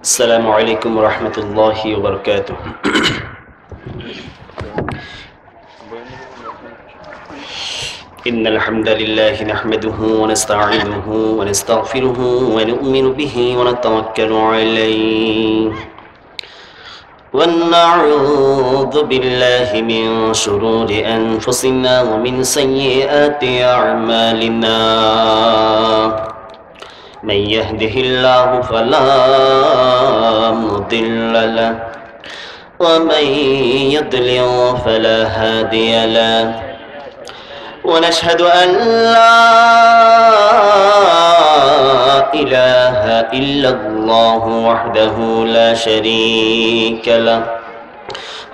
السلام عليكم ورحمة الله وبركاته. إن الحمد لله نحمده ونستعينه ونستغفره ونؤمن به ونتوكل عليه ونعوذ بالله من شرور أنفسنا ومن سيئات أعمالنا. من يهده الله فلا مضل له ومن يضلل فلا هادي له ونشهد أن لا إله إلا الله وحده لا شريك له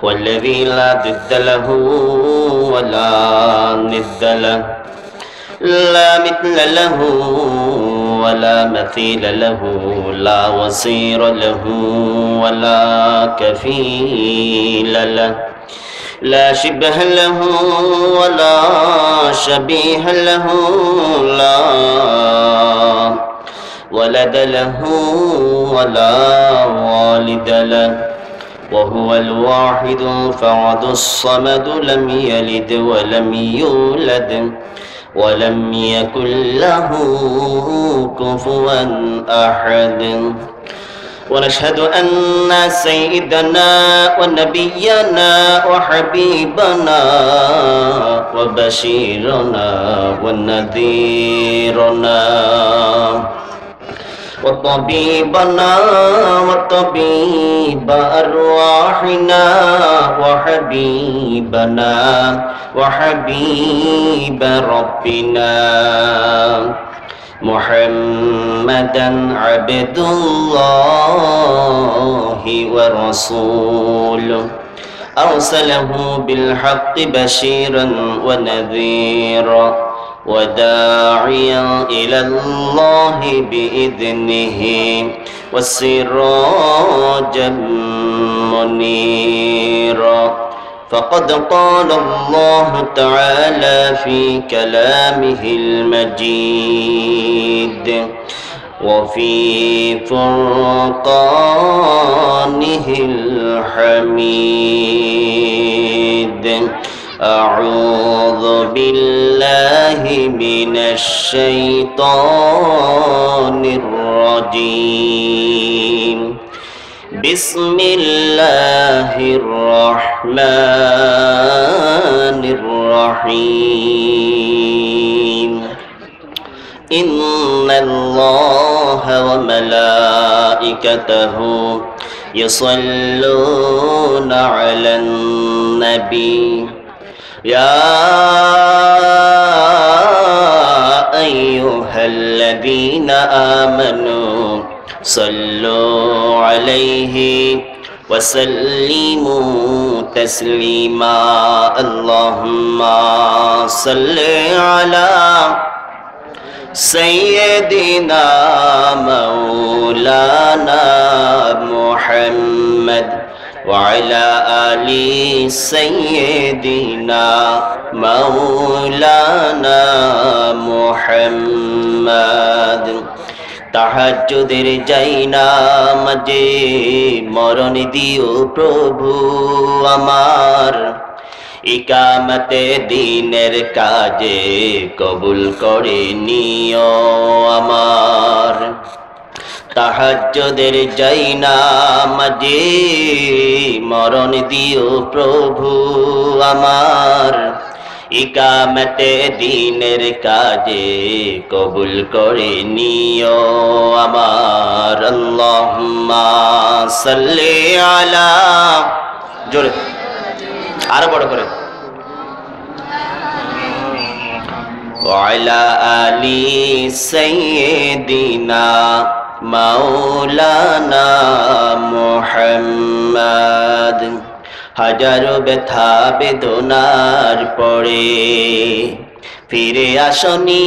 والذي لا ضد له ولا ند له لا مثل له ولا مثيل له لا وزير له ولا كفيل له لا شبه له ولا شبيه له لا ولد له ولا والد له وهو الواحد الفرد الصمد لم يلد ولم يولد ولم يكن له كفوا أحد. ونشهد أن سيدنا ونبينا وحبيبنا وبشيرنا ونذيرنا وطبيبنا وطبيب أرواحنا وحبيبنا وحبيب ربنا محمدا عبد الله ورسوله أرسله بالحق بشيرا ونذيرا وداعيا إلى الله بإذنه وسراجا منيرا. فقد قال الله تعالى في كلامه المجيد وفي فرقانه الحميد أعوذ بالله من الشيطان الرجيم بسم الله الرحمن الرحيم إن الله وملائكته يصلون على النبي يا أيها الذين آمنوا صلوا عليه وسلموا تسليما. اللهم صل على سيدنا مولانا محمد وعلى آل سيدنا مولانا محمد. তাহাজ্জুদের যাইনা মাঝে মরণ দিও প্রভু আমার, ইকামতে দিনের কাজে কবুল করে নিও আমার। তাহাজ্জুদের যাইনা মাঝে মরণ দিও প্রভু আমার, ইকামতে দিনের কাজে কবুল করে নিও আমার। আল্লাহুম্মা সাল্লি আলা, জোরে আরো বড় করে, ওয়ালা আলি সাইয়্যিদিনা মাওলানা মুহাম্মদ। হাজারো ব্যথা বেদনার পরে ফিরে আসনি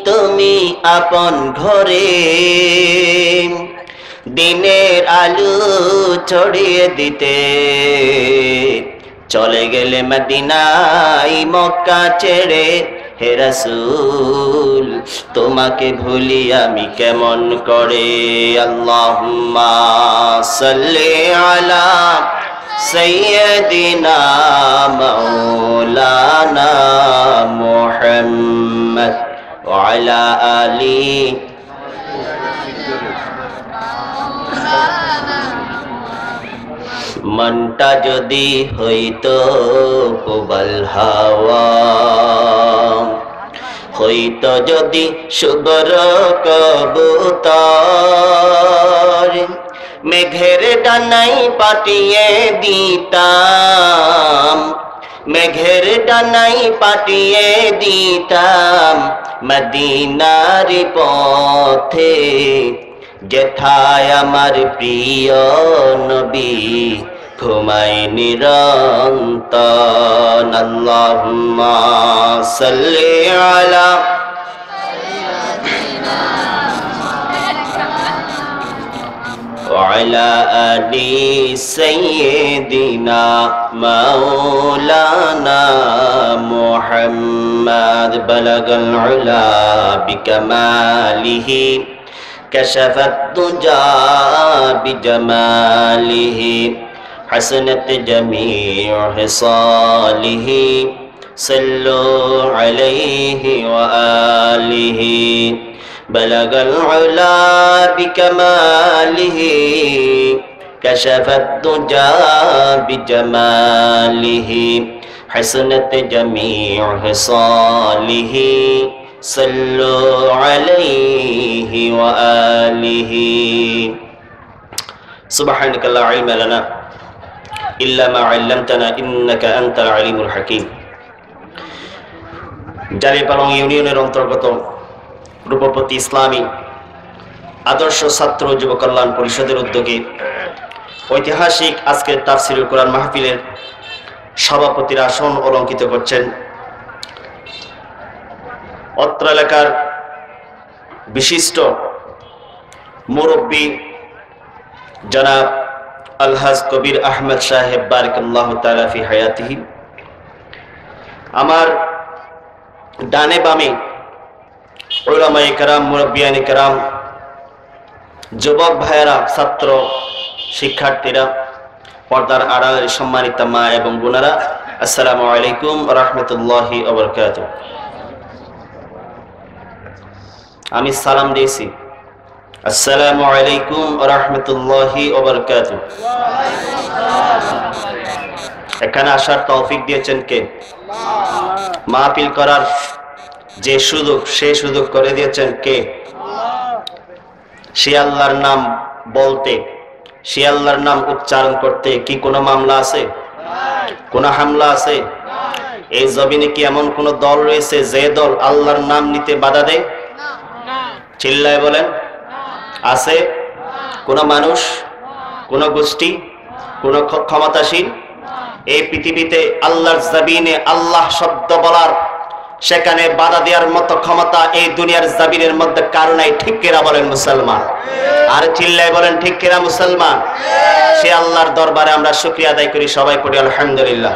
তুমি আপন ঘরে, দিনের আলো ছড়িয়ে দিতে চলে গেলে মদিনায় মক্কা ছেড়ে, হে রাসূল তোমাকে ভুলি আমি কেমন করে। আল্লাহুম্মা সাল্লি আলা সাইয়্যিদিনা মাওলানা মুহাম্মদ ওয়া আলা আলি। মনটা যদি হইতো প্রবল হাওয়া, হইতো যদি সুবর কবুতর, মেঘের ডানাই পাঠিয়ে দিতাম, মেঘের ডানাই পাঠিয়ে দিতাম মদিনার পথে, যেথায় আমার প্রিয় নবী ঘুমাই নিরন্তর। আল্লাহুম্মা সাল্লি আলা ওয়া আলা আলি সাইয়্যিদিনা মাওলানা মুহাম্মদ। বালাগাল উলা বিকামালিহি كشفت الدجى بجماله حسنت جميع خصاله صلوا عليه وآله بلغ العلا بكماله كشف الدجى بجماله حسنت جميع خصاله صلوا عليه وآله سبحانك لا علم لنا إلا ما علمتنا إنك أنت العليم الحكيم। জারিপালং ইউনিয়নের অন্তর্গত রূপপতি ইসলামী আদর্শ ছাত্র যুব কল্যাণ পরিষদের উদ্যোগে ঐতিহাসিক আজকের তাফসীরুল কোরআন মাহফিলের সভাপতির আসন অলঙ্কিত করছেন অত্র এলাকার বিশিষ্ট মুরব্বী জনাব আলহাজ কবির আহমদ সাহেব বারাকাল্লাহু তাআলা ফি হায়াতিহি। আমার ডানে বামে উলামায়ে কেরাম, মুরব্বিয়ানে কেরাম, যুবক ভাইয়েরা, ছাত্র শিক্ষার্থীরা, পর্দার আড়ালের সম্মানিত মা এবং বোনেরা, আসসালামু আলাইকুম ওয়া রাহমাতুল্লাহি ওয়া বারাকাতুহু। আমি সালাম দিয়েছি, আসসালামু আলাইকুম ওয়া রাহমাতুল্লাহি ওয়া বারাকাতুহু। এখানে আসার তৌফিক দিয়েছেন কে? মাহফিল করার যে সুযোগ, সে সুযোগ করে দিয়েছেন কে? সে আল্লাহর নাম বলতে, সে আল্লাহর নাম উচ্চারণ করতে কি কোনো মামলা আছে? কোনো হামলা আছে? এই জমিনে কি এমন কোন দল রয়েছে যে দল আল্লাহর নাম নিতে বাধা দেয়? চিল্লায় বলেন, আছে? কোন মানুষ, কোন গোষ্ঠী, কোন ক্ষমতাসীন এই পৃথিবীতে আল্লাহর জমিনে আল্লাহ শব্দ বলার, সেখানে বাধা দেওয়ার মতো ক্ষমতা এই দুনিয়ার জমিনের মধ্যে কারো নাই। ঠিক কিনা বলেন মুসলমান? আর চিল্লায় বলেন ঠিক কিনা মুসলমান? সে আল্লাহর দরবারে আমরা শুকরিয়া আদায় করি, সবাই পড়ি আলহামদুলিল্লাহ।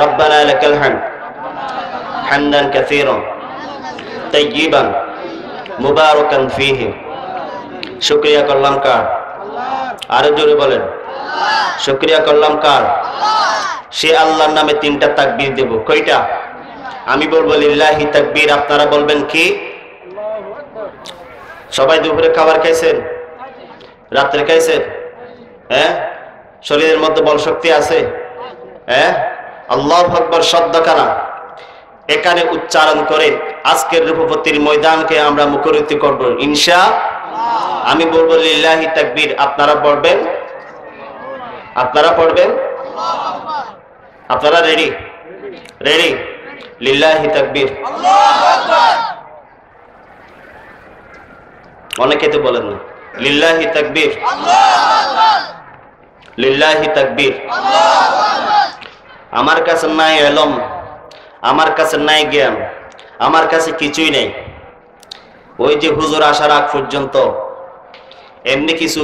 রব্বানা লাকাল হামদ হামদান কাসীরান তাইয়িবান মুবারাকান ফীহি। শুকরিয়া করলাম কার? আরো জোরে বলেন, শুকরিয়া করলাম কার? সে আল্লাহর নামে তিনটা তাকবীর দেব। কয়টা? আমি বলবো লিল্লাহি তাকবীর, আপনারা বলবেন কি? সবাই দুপুরে খাবার খাইছেন? রাত্রে খাইছেন? হ্যাঁ? শরীরের মধ্যে বল শক্তি আছে? হ্যাঁ? আল্লাহু আকবার শব্দখানা এখানে উচ্চারণ করে আজকের রূপপতির ময়দানকে আমরা মুখরিত করব ইনশাআল্লাহ। আমি বলবো লিল্লাহি তাকবীর, আপনারা পড়বেন? আপনারা পড়বেন? আপনারা রেডি? রেডি? লিল্লাহি তাকবীর, আল্লাহু আকবার। অনেকে তো বলেন না লিল্লাহি তাকবীর, আল্লাহু আকবার, লিল্লাহি তাকবীর, আল্লাহু আকবার। আমার কাছে নাই ইলম, আমার কাছে নাই জ্ঞান, আমার কাছে কিছুই নেই। ওই যে হুজুর আসার আগ পর্যন্ত এমনি কিছু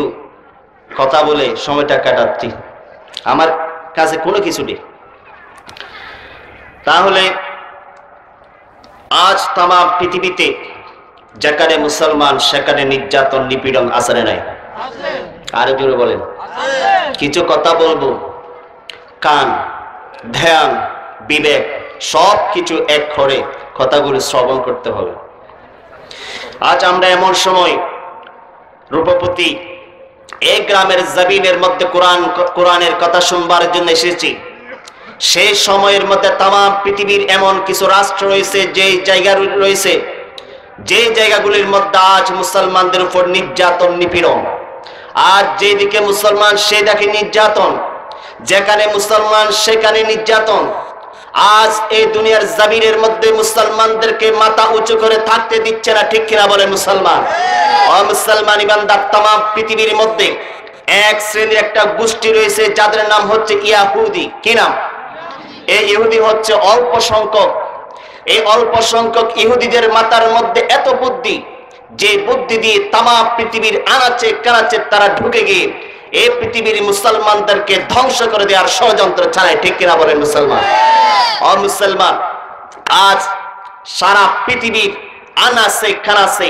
কথা বলে সময়টা কাটাচ্ছি, আমার কাছে কোনো কিছু নেই। তাহলে আজ তাম পৃথিবীতে যেখানে মুসলমান সেখানে নির্যাতন নিপীড়ন আছে না নাই? আরো জোরে বলেন। কিছু কথা বলবো, কান, ধ্যান, বিবেক সব কিছু এক করে কথাগুলো শ্রবণ করতে হবে। আজ আমরা এমন সময় রূপপতি এই গ্রামের জমিনের মধ্যে কোরআনের কথা শুনবার জন্য এসেছি। সেই সময়ের মধ্যে তাম পৃথিবীর এমন কিছু রাষ্ট্র রয়েছে, যে জায়গা রয়েছে, যে জায়গাগুলির মধ্যে আজ মুসলমানদের উপর নির্যাতন নিপীড়ন। আজ যেদিকে মুসলমান সেদিকে নির্যাতন, যেখানে মুসলমান সেখানে নির্যাতন। আজ এই দুনিয়ার জমিনের মধ্যে মুসলমানদেরকে মাথা উঁচু করে থাকতে দিচ্ছে না, ঠিক কিনা বলে মুসলমান? মুসলমান ইমানদার তাম পৃথিবীর মধ্যে এক শ্রেণীর একটা গোষ্ঠী রয়েছে যাদের নাম হচ্ছে ইয়াহুদি। কি নাম? এই ইহুদি হচ্ছে অল্প সংখ্যক। এই অল্প সংখ্যক ইহুদিদের মাথার মধ্যে এত বুদ্ধি, যে বুদ্ধি দিয়ে তাম পৃথিবীর আনাচে কানাচে তারা ঢুকে গিয়ে এই পৃথিবীর মুসলমানদেরকে ধ্বংস করে দেওয়ার ষড়যন্ত্র চালায়, ঠিক কিনা বলেন মুসলমান? মুসলমান আজ সারা পৃথিবীর আনাচে কানাচে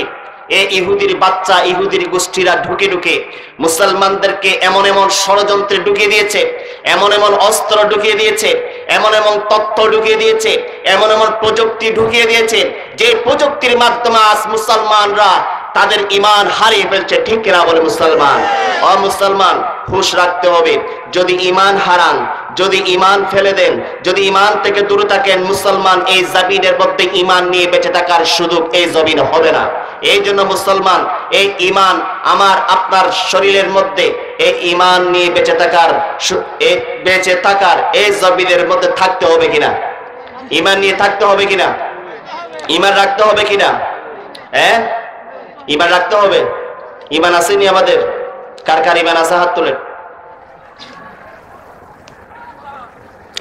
এই ইহুদির বাচ্চা, ইহুদির গোষ্ঠীরা ঢুকে ঢুকে মুসলমানদেরকে এমন এমন ষড়যন্ত্রে ঢুকিয়ে দিয়েছে, এমন এমন অস্ত্র ঢুকিয়ে দিয়েছে, এমন এমন তথ্য ঢুকিয়ে দিয়েছে, এমন এমন প্রযুক্তি ঢুকিয়ে দিয়েছে, যে প্রযুক্তির মাধ্যমে আজ মুসলমানরা তাদের ঈমান হারিয়ে ফেলছে, ঠিক কিনা বলে মুসলমান? মুসলমান হুঁশ রাখতে হবে। যদি ঈমান হারান, যদি ঈমান ফেলে দেন, যদি ঈমান থেকে দূরে থাকেন, মুসলমান এই জমিনের মধ্যে ঈমান নিয়ে বেঁচে থাকার সুযোগ এই জমিন হবে না। এই জন্য মুসলমান এই ঈমান আমার আপনার শরীরের মধ্যে এই ঈমান নিয়ে বেঁচে থাকার এই জমিনের মধ্যে থাকতে হবে কিনা? ঈমান নিয়ে থাকতে হবে কিনা? ঈমান রাখতে হবে কিনা? হ্যাঁ, ঈমান রাখতে হবে। ঈমান আসেনি আমাদের? কার কার ঈমান আছে হাত তোলেন।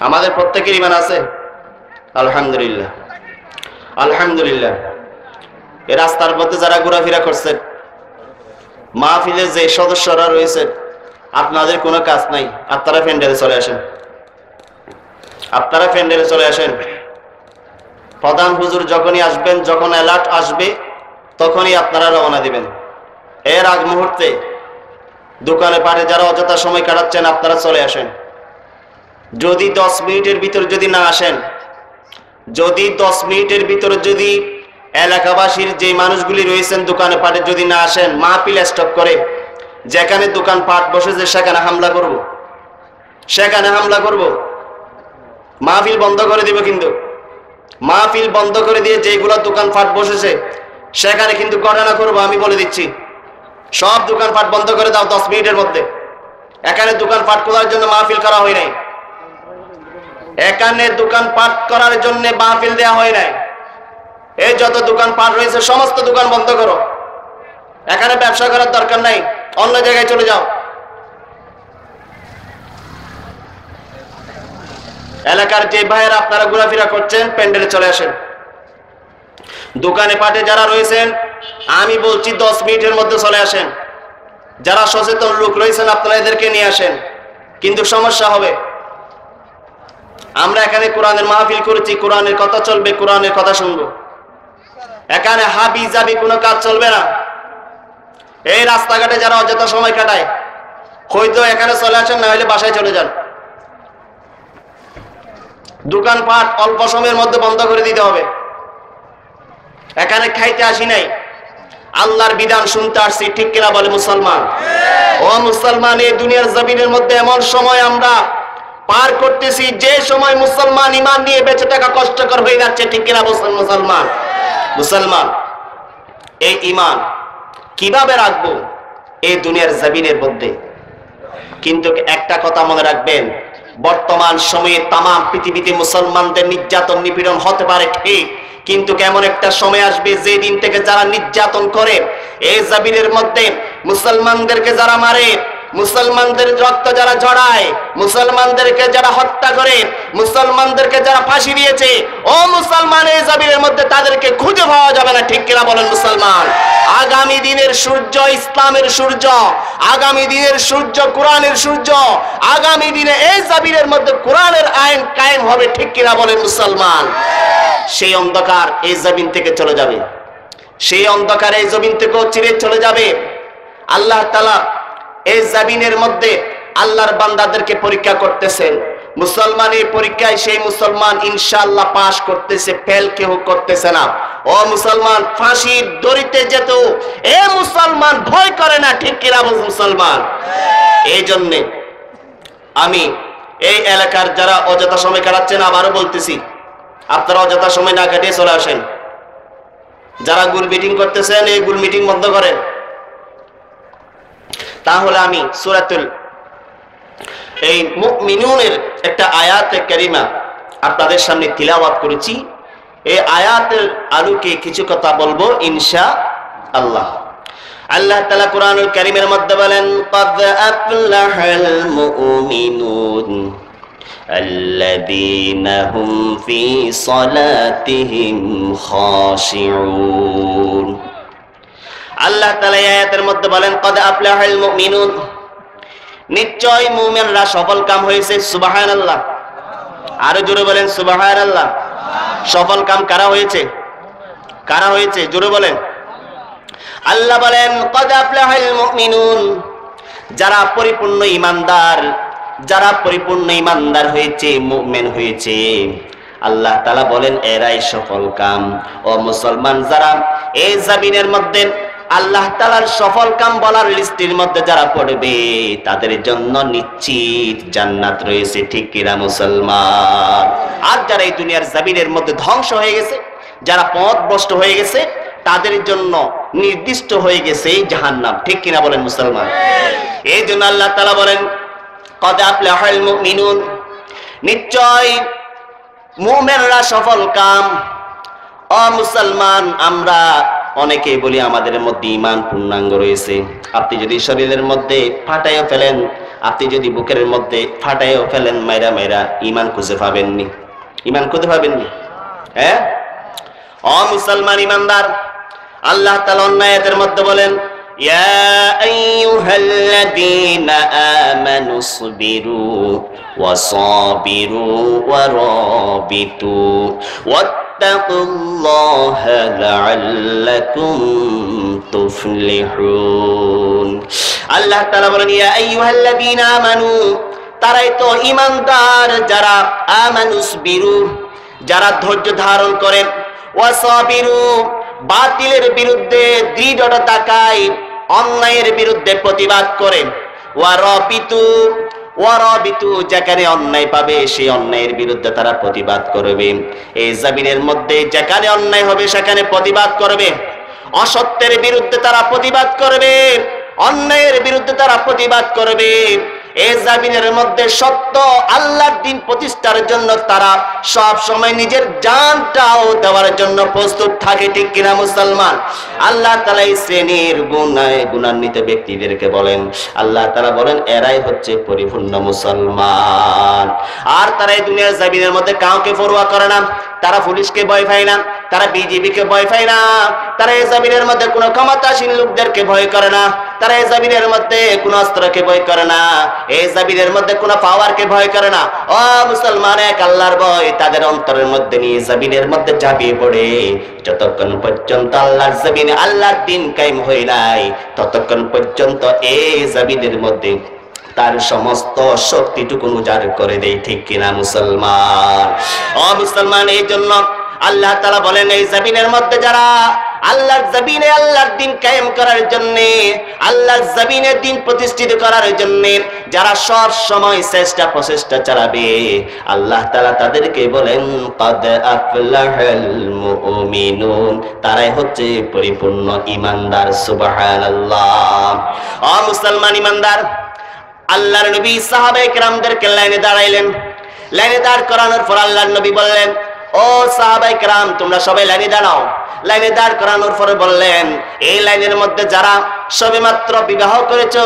আমাদের প্রত্যেকের ঈমান আছে, আলহামদুলিল্লাহ, আলহামদুলিল্লাহ। এই রাস্তার মধ্যে যারা ঘোরাফেরা করছেন, মাহফিলে যে সদস্যরা রয়েছে, আপনাদের কোনো কাজ নাই, আপনারা প্যান্ডেলে চলে আসেন, আপনারা প্যান্ডেলে চলে আসেন। প্রধান হুজুর যখনই আসবেন, যখন অ্যালার্ট আসবে তখনই আপনারা রওনা দিবেন। এর আগ মুহূর্তে দোকানে পারে যারা অযথা সময় কাটাচ্ছেন, আপনারা চলে আসেন। যদি 10 মিনিটের ভিতর যদি না আসেন, যদি 10 মিনিটের ভিতরে যদি এলাকাবাসীর যে মানুষগুলি রয়েছেন দোকানে পাটে যদি না আসেন, মাহফিল স্টপ করে যেখানে দোকান পাট বসেছে সেখানে হামলা করব, সেখানে হামলা করব। মাহফিল বন্ধ করে দিব, কিন্তু মাহফিল বন্ধ করে দিয়ে যেগুলো দোকান পাট বসেছে সেখানে কিন্তু ঘটনা করবো। আমি বলে দিচ্ছি, সব দোকান পাট বন্ধ করে দাও 10 মিনিটের মধ্যে। এখানে দোকান পাট করার জন্য মাহফিল করা হয় নাই, এখানে দোকান পাট করার জন্য মাহফিল দেওয়া হয় নাই। এই যত দোকান পাট রয়েছে সমস্ত দোকান বন্ধ করো, এখানে ব্যবসা করার দরকার নাই, অন্য জায়গায় চলে যাও। এলাকার যে ভাইয়েরা আপনারা ঘোরাফেরা করছেন, প্যান্ডেলে চলে আসেন। দোকানে পাটে যারা রয়েছেন, আমি বলছি 10 মিনিটের মধ্যে চলে আসেন। যারা সচেতন লোক রয়েছেন আপনারা এদেরকে নিয়ে আসেন, কিন্তু সমস্যা হবে। আমরা এখানে কোরআনের মাহফিল করেছি, কোরআনের কথা চলবে, কোরআনের কথা শুনবো। এখানে হাবি জাবি কোনো কাজ চলবে না। এই রাস্তাঘাটে যারা অযথা সময় কাটায়, হয়তো এখানে চলে আসেন, না হলে বাসায় চলে যান। দোকানপাট অল্প সময়ের মধ্যে বন্ধ করে দিতে হবে। এখানে খাইতে আসি নাই, আল্লাহর বিধান শুনতে আসছি, ঠিক কিনা বলে মুসলমান? ও মুসলমান, এই দুনিয়ার জমিনের মধ্যে এমন সময় আমরা পার করতেছি যে সময় মুসলমান ঈমান নিয়ে বেঁচে থাকা কষ্টকর হয়ে যাচ্ছে, ঠিক কিনা মুসলমান? মুসলমান এই ঈমান কিভাবে রাখবো এই দুনিয়ার জমিনের মধ্যে? কিন্তু একটা কথা মনে রাখবেন, বর্তমান সময়ে তাম পৃথিবীতে মুসলমানদের নির্যাতন নিপীড়ন হতে পারে ঠিক, কিন্তু কেমন একটা সময় আসবে যে দিন থেকে যারা নির্যাতন করে এই জমিনের মধ্যে, মুসলমানদেরকে যারা মারে, মুসলমানদের রক্ত যারা ঝরায়, মুসলমানদেরকে যারা হত্যা করে, মুসলমানদেরকে যারা ফাঁসি দিয়েছে, ও মুসলমান এই জমিনের মধ্যে তাদেরকে খুঁজে পাওয়া যাবে না, ঠিক কিনা বলেন মুসলমান? আগামী দিনের সূর্য ইসলামের সূর্য, আগামী দিনের সূর্য কোরআনের সূর্য, আগামী দিনে এই জমিনের মধ্যে কোরআনের আইন কায়েম হবে, ঠিক কিনা বলেন মুসলমান? সেই অন্ধকার এই জমিন থেকে চলে যাবে, সেই অন্ধকার এই জমিন থেকে চিরে চলে যাবে। আল্লাহ তাআলা এই জমিনের মধ্যে আল্লাহর বান্দাদেরকে পরীক্ষা করতেছেন। মুসলমানের পরীক্ষায় সেই মুসলমান ইনশাআল্লাহ পাস করতেছে, ফেল কেউ করতেছে না। ও মুসলমান, ফাঁসির দড়িতে যেত এ মুসলমান ভয় করে না, ঠিক কিনা মুসলমান? এই জন্যে আমি এই এলাকার যারা অযথা সময় কাটাচ্ছেন, আবারও বলতেছি, আপনারা অযথা সময় না কাটিয়ে চলে আসেন। যারা গুল মিটিং করতেছেন, এই গুল মিটিং বন্ধ করেন। তাহলে আমি সূরাতুল এই মুমিনুনের একটা আয়াতে কারিমা আপনাদের সামনে তিলাওয়াত করেছি। এই আয়াতের আলোকে কিছু কথা বলবো ইনশাআল্লাহ। আল্লাহ তাআলা কোরআনুল কারীমের মধ্যে বলেন, ক্বাদ আফলাহাল মুমিনুন আল্লাযীনা হুম ফী সালাতিহিম খাশিউন। আল্লাহ তাআলা এই আয়াতের মধ্যে বলেন, ক্বাদ আফলাহাল মুমিনুন, নিশ্চয় মুমিনরা সফল কাম হয়েছে। সুবহানাল্লাহ, আরো জোরে বলেন সুবহানাল্লাহ। সফল কাম কারা হয়েছে? কারা হয়েছে? জোরে বলেন। আল্লাহ বলেন, ক্বাদ আফলাহাল মুমিনুন, যারা পরিপূর্ণ ঈমানদার, যারা পরিপূর্ণ ঈমানদার হয়েছে, মুমিন হয়েছে, আল্লাহ তাআলা বলেন এরাই সফল কাম। ও মুসলমান, যারা এই জমিনের মধ্যে আল্লাহ তাআলার সফল কাম বলার লিস্টের মধ্যে যারা পড়বে, তাদের জন্য নিশ্চিত জান্নাত রয়েছে, ঠিক কিনা মুসলমান? আর যারা এই দুনিয়ার জমিনের মধ্যে ধ্বংস হয়ে গেছে, যারা পথভ্রষ্ট হয়ে গেছে, তাদের জন্য নির্দিষ্ট হয়ে গেছে জাহান্নাম, ঠিক কিনা বলেন মুসলমান? এই জন্য আল্লাহ তাআলা বলেন, ক্বাদ আফলাহাল মুমিনুন, নিশ্চয় মুমিনরা সফল কাম। ও মুসলমান, আমরা অনেকেই বলি আমাদের মধ্যে ঈমান পূর্ণাঙ্গ রয়েছে। আপনি যদি শরীরের মধ্যে ফাটাইও ফেলেন, আপনি যদি বুকের মধ্যে ফাটাইও ফেলেন, মাইরা মাইরা ঈমান খুঁজে পাবেননি, ঈমান খুঁজে পাবেননি। হ্যাঁ ও মুসলমান ঈমানদার, আল্লাহ তাআলা অন্য আয়াতের মধ্যে বলেন, ইয়া আইয়ুহাল্লাযীনা আমানুসবিরু ওয়াসাবিরু ওয়ারাবিতু ওয়াত্তাকুল্লাহা লাআল্লাকুম তুফলিহুন। আল্লাহ তাআলা বলেন, ইয়া আইয়ুহাল্লাযীনা আমানু, তারাই তো ঈমানদার যারা, আমানুসবিরু, যারা ধৈর্য ধারণ করে, ওয়াসাবিরু, বাতিলের বিরুদ্ধে দৃঢ়তা দেখায়, অন্যায়ের বিরুদ্ধে প্রতিবাদ করে, ওয়ারাবিতু, ওয়ারাবিতু, যেখানে অন্যায় পাবে সেই অন্যায়ের বিরুদ্ধে তারা প্রতিবাদ করবে। এই জমিনের মধ্যে যেখানে অন্যায় হবে সেখানে প্রতিবাদ করবে, অসত্যের বিরুদ্ধে তারা প্রতিবাদ করবে, অন্যায়ের বিরুদ্ধে তারা প্রতিবাদ করবে। এই জমিনের মধ্যে সত্য আল্লাহর দ্বীন প্রতিষ্ঠার জন্য তারা সব সময় নিজের জানটাও দেওয়ার জন্য প্রস্তুত থাকে, ঠিক কিনা মুসলমান? আল্লাহ তাআলা এই শ্রেণীর গুণান্বিত ব্যক্তিদেরকে বলেন, আল্লাহ তাআলা বলেন এরাই হচ্ছে পরিপূর্ণ মুসলমান। আর তারা এই দুনিয়ার জমিনের মধ্যে কাউকে পরোয়া করে না, তারা পুলিশকে ভয় পায় না, তারা বিজেপিকে ভয় পায় না, তারা এই জমিনের মধ্যে কোনো ক্ষমতাসীন লোকদেরকে ভয় করে না, তারা এই জমিনের মধ্যে কোনো অস্ত্রকে ভয় করে না, এই জমিনের মধ্যে কোনো পাওয়ারকে ভয় করে না। ও মুসলমান, এক আল্লাহর ভয় তাদের অন্তরের মধ্যে নিয়ে জমিনের মধ্যে ঝাঁপিয়ে পড়ে। যতক্ষণ পর্যন্ত আল্লাহর জমিনে আল্লাহর দ্বীন কায়েম হয় নাই, ততক্ষণ পর্যন্ত এই জমিনের মধ্যে তার সমস্ত শক্তিটুকু উজাড় করে দেয়, ঠিক কিনা মুসলমান? ও মুসলমান, এই জন্য আল্লাহ তাআলা বলেন, এই জমিনের মধ্যে যারা আল্লাহর জমিনে আল্লাহর দ্বীন কায়েম করার জন্য, আল্লাহর জমিনে দ্বীন প্রতিষ্ঠিত করার জন্য যারা সব সময় চেষ্টা প্রচেষ্টা চালাবে, আল্লাহ তাআলা তাদেরকে বলেন, ক্বাদ আফলাহাল মুমিনুন, তারাই হচ্ছে পরিপূর্ণ ঈমানদার। সুবহানাল্লাহ। ও মুসলমান ঈমানদার, আল্লাহর নবী সাহাবায়ে কেরামদেরকে লাইনে দাঁড়াইলেন। লাইনে দাঁড় করানোর পর আল্লাহর নবী বললেন, ও সাহাবায়ে কেরাম, তোমরা সবাই লাইনে দাঁড়াও। লাইনে দাঁড় করানোর পরে বললেন, এই লাইনের মধ্যে যারা সবেমাত্র বিবাহ করেছো,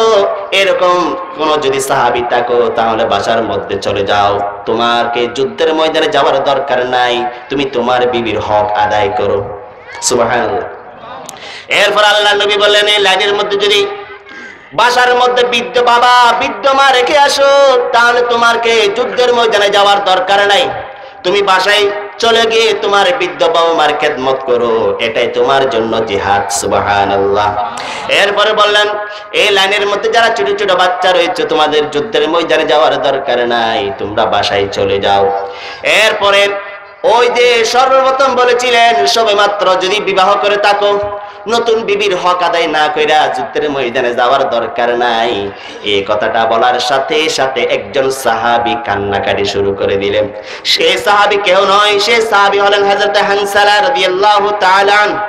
এরকম কোন যদি সাহাবী থাকো, তাহলে বাসার মধ্যে চলে যাও, তোমাকে যুদ্ধের ময়দানে যাওয়ার দরকার নাই, তুমি তোমার বিবির হক আদায় করো। সুবহানাল্লাহ। এরপর আল্লাহর নবী বললেন, এই লাইনের মধ্যে যদি বাসার মধ্যে বৃদ্ধ বাবা বৃদ্ধ মা রেখে আসো, তাহলে তোমাকে যুদ্ধের ময়দানে যাওয়ার দরকার নাই, তুমি বাসায় চলে গিয়ে তোমার বৃদ্ধ বাবা মার খেদমত করো, এটাই তোমার জন্য জিহাদ। সুবহানাল্লাহ। এরপরে বললেন এই লাইনের মধ্যে যারা ছোট ছোট বাচ্চা রয়েছে তোমাদের যুদ্ধের ময়দানে যাওয়ার দরকার নাই, তোমরা বাসায় চলে যাও। এরপরে ওই যে সর্বপ্রথম বলেছিলেন সবেমাত্র যদি বিবাহ করে থাকো, নতুন বিবির হক আদায় না কইরা যুদ্ধের ময়দানে যাওয়ার দরকার নাই, এই কথাটা বলার সাথে সাথে একজন সাহাবী কান্নাকাটি শুরু করে দিলেন। সেই সাহাবী কেউ নয়, সেই সাহাবী হলেন হযরত হানজালা রাদিয়াল্লাহু তাআলা আনহু।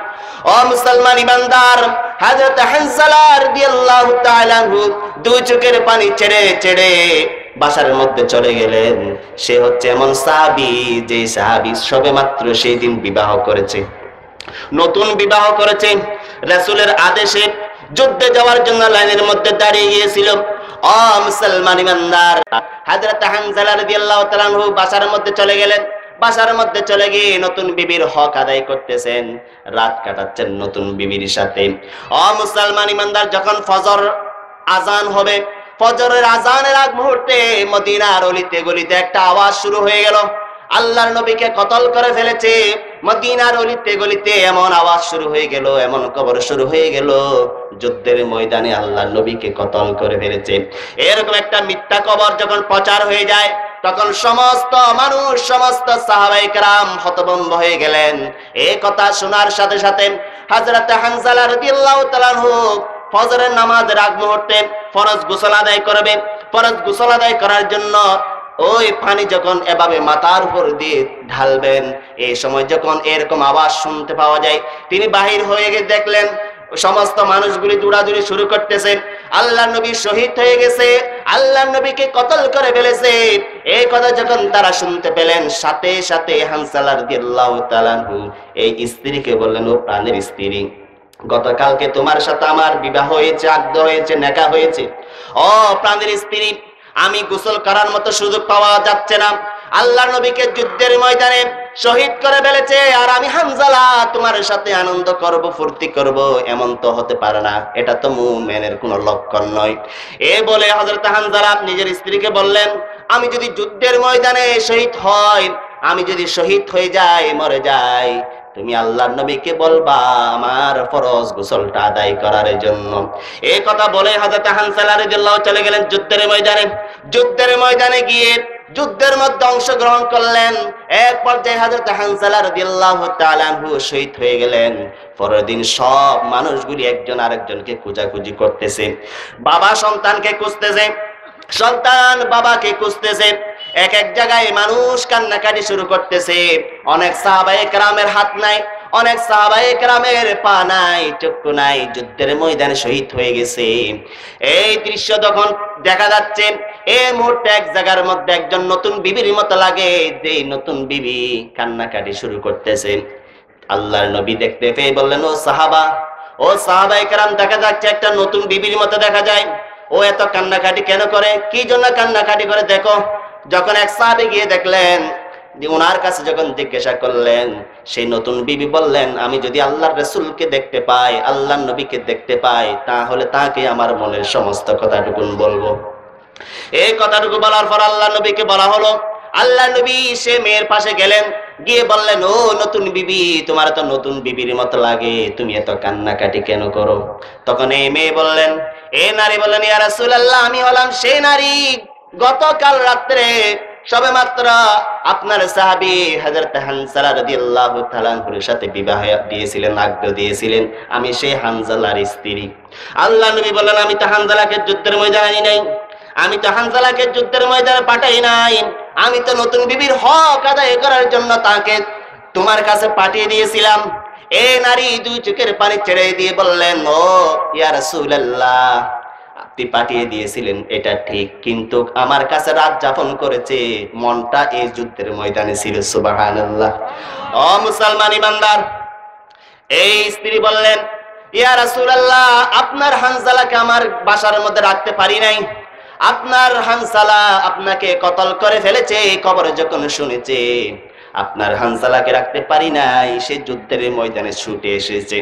ও মুসলমান ইমানদার, হযরত হানজালা রাদিয়াল্লাহু তাআলা আনহু দুই চোখের পানি ছেড়ে ছেড়ে বাসার মধ্যে চলে গেলেন। সে হচ্ছে এমন সাহাবী যে সাহাবী সবেমাত্র সেই দিন বিবাহ করেছে, নতুন বিবাহ করেছে, রাসূলের আদেশে যুদ্ধে যাওয়ার জন্য লাইনের মধ্যে দাঁড়িয়ে গিয়েছিল। ও মুসলমান ইমানদার, হযরত হানজালা রাদিয়াল্লাহু তাআলা আনহু বাসার মধ্যে চলে গেলেন। বাসার মধ্যে চলে গিয়ে নতুন বিবির হক আদায় করতেছেন, রাত কাটাচ্ছেন নতুন বিবির সাথে। ও মুসলমান ইমানদার, যখন ফজর আজান হবে, ফজরের আজানের আগ মুহূর্তে মদিনার অলিতে গলিতে একটা আওয়াজ শুরু হয়ে গেল, আল্লাহর নবীকে কতল করে ফেলেছে। মদিনার অলিতে গলিতে এমন আওয়াজ শুরু হয়ে গেল, এমন খবর শুরু হয়ে গেল, যুদ্ধের ময়দানে আল্লাহর নবীকে কতল করে ফেলেছে। এরকম একটা মিথ্যা খবর যখন প্রচার হয়ে যায়, তখন সমস্ত মানুষ, সমস্ত সাহাবায়ে কেরাম হতভম্ব হয়ে গেলেন। এই কথা শোনার সাথে সাথে হযরত হানজালা রাদিয়াল্লাহু তাআলা আনহু ফজরের নামাজের আগ মুহূর্তে ফরজ গোসল আদায় করবে। ফরজ গোসল আদায় করার জন্য ওই পানি যখন এভাবে মাথার উপর দিয়ে ঢালবেন, এই সময় যখন এরকম আওয়াজ শুনতে পাওয়া যায়, তিনি বাহির হয়ে গিয়ে দেখলেন সমস্ত মানুষগুলি দৌড়াদৌড়ি শুরু করতেছে, আল্লাহর নবী শহীদ হয়ে গেছে, আল্লাহর নবীকে কতল করে ফেলেছে। এই কথা যখন তারা শুনতে পেলেন, সাথে সাথে হানজালা রাদিয়াল্লাহু তাআলা আনহু এই স্ত্রীকে বললেন, ও প্রাণের স্ত্রী, গতকালকে তোমার সাথে আমার বিবাহ হয়েছে, আকদ হয়েছে, নেকাহ হয়েছে। ও প্রাণের স্ত্রী, আমি গোসল করার মতো সুযোগ পাওয়া যাচ্ছে না, আল্লাহর নবীকে যুদ্ধের ময়দানে শহীদ করে ফেলেছে, আর আমি হানজালা তোমার সাথে আনন্দ করব, ফুর্তি করব, এমন তো হতে পারে না, এটা তো মুমিনের কোনো লক্ষণ নয়। এই বলে হযরত হানজালা নিজের স্ত্রীকে বললেন, আমি যদি যুদ্ধের ময়দানে শহীদ হই, আমি যদি শহীদ হয়ে যাই, মরে যাই, তুমি আল্লাহর নবীকে বলবা আমার ফরজ গোসলটা আদায় করার জন্য। এই কথা বলে হযরত হানজালা রাদিয়াল্লাহু চলে গেলেন যুদ্ধের ময়দানে। যুদ্ধের ময়দানে গিয়ে যুদ্ধের মধ্যে অংশগ্রহণ করলেন। এক পর্যায়ে হযরত হানজালা রাদিয়াল্লাহু তাআলা আনহু শহীদ হয়ে গেলেন। পরের দিন সব মানুষগুলি একজন আরেকজনকে খোঁজাখুঁজি করতেছে, বাবা সন্তানকে খুঁজতেছে, সন্তান বাবাকে খুঁজতেছে। এক এক জায়গায় মানুষ কান্নাকাটি শুরু করতেছে। অনেক সাহাবায়ে কেরামের হাত নাই, অনেক সাহাবায়ে কেরামের পা নাই, চক্ষু নাই, যুদ্ধের ময়দানে শহীদ হয়ে গেছে। এই দৃশ্য যখন দেখা যাচ্ছে, এই মুহূর্তে এক জায়গার মধ্যে একজন নতুন বিবির মতো লাগে, যে নতুন বিবি কান্নাকাটি শুরু করতেছে। আল্লাহর নবী দেখতে পেয়ে বললেন, ও সাহাবা, ও সাহাবায়ে কেরাম, দেখা যাচ্ছে একটা নতুন বিবির মতো দেখা যায়, ও এত কান্নাকাটি কেন করে, কি জন্য কান্নাকাটি করে দেখো। যখন এক সাহাবী গিয়ে দেখলেন, ওনার কাছে যখন জিজ্ঞাসা করলেন, সেই নতুন বিবি বললেন, আমি যদি আল্লাহর রাসূলকে দেখতে পাই, আল্লাহর নবীকে দেখতে পাই, তাহলে তাকে আমার মনের সমস্ত কথাটুকু বলবো। এই কথাটুকু বলার পর আল্লাহর নবীকে বলা হলো। আল্লাহর নবী সে মেয়ের পাশে গেলেন, গিয়ে বললেন, ও নতুন বিবি, তোমার তো নতুন বিবির মতো লাগে, তুমি এত কান্নাকাটি কেন করো? তখন এই মেয়ে বললেন, এই নারী বললেন, ইয়া রাসূলুল্লাহ, আমি হলাম সেই নারী, গতকাল রাত্রে সবেমাত্র আপনার সাহাবী হযরত হানজালা রাদিয়াল্লাহু তাআলা আনহুর সাথে বিবাহ দিয়েছিলেন, আকদ দিয়েছিলেন, আমি সেই হানজালার স্ত্রী। আল্লাহর নবী বললেন, আমি তো হানজালাকে যুদ্ধের ময়দানে আনি নাই, আমি তো হানজালাকে যুদ্ধের ময়দানে পাঠাই নাই, আমি তো নতুন বিবির হক আদায় করার জন্য তাকে তোমার কাছে পাঠিয়ে দিয়েছিলাম। এই নারী দুই চোখের পানি ছেড়ে দিয়ে বললেন, ও ইয়া রাসূলুল্লাহ, আপনি পাঠিয়ে দিয়েছিলেন এটা ঠিক, কিন্তু আমার কাছে রাত যাপন করেছে, মনটা এই যুদ্ধের ময়দানে ছিল। সুবহানাল্লাহ। ও মুসলমান ইমানদার, এই স্ত্রী বললেন, ইয়া রাসূলুল্লাহ, আপনার হানজালাকে আমার বাসার মধ্যে রাখতে পারি নাই, আপনার হানজালা আপনাকে কতল করে ফেলেছে, এই খবর যখন শুনেছে, আপনার হানজালাকে রাখতে পারি নাই, সে যুদ্ধের ময়দানে ছুটে এসেছে।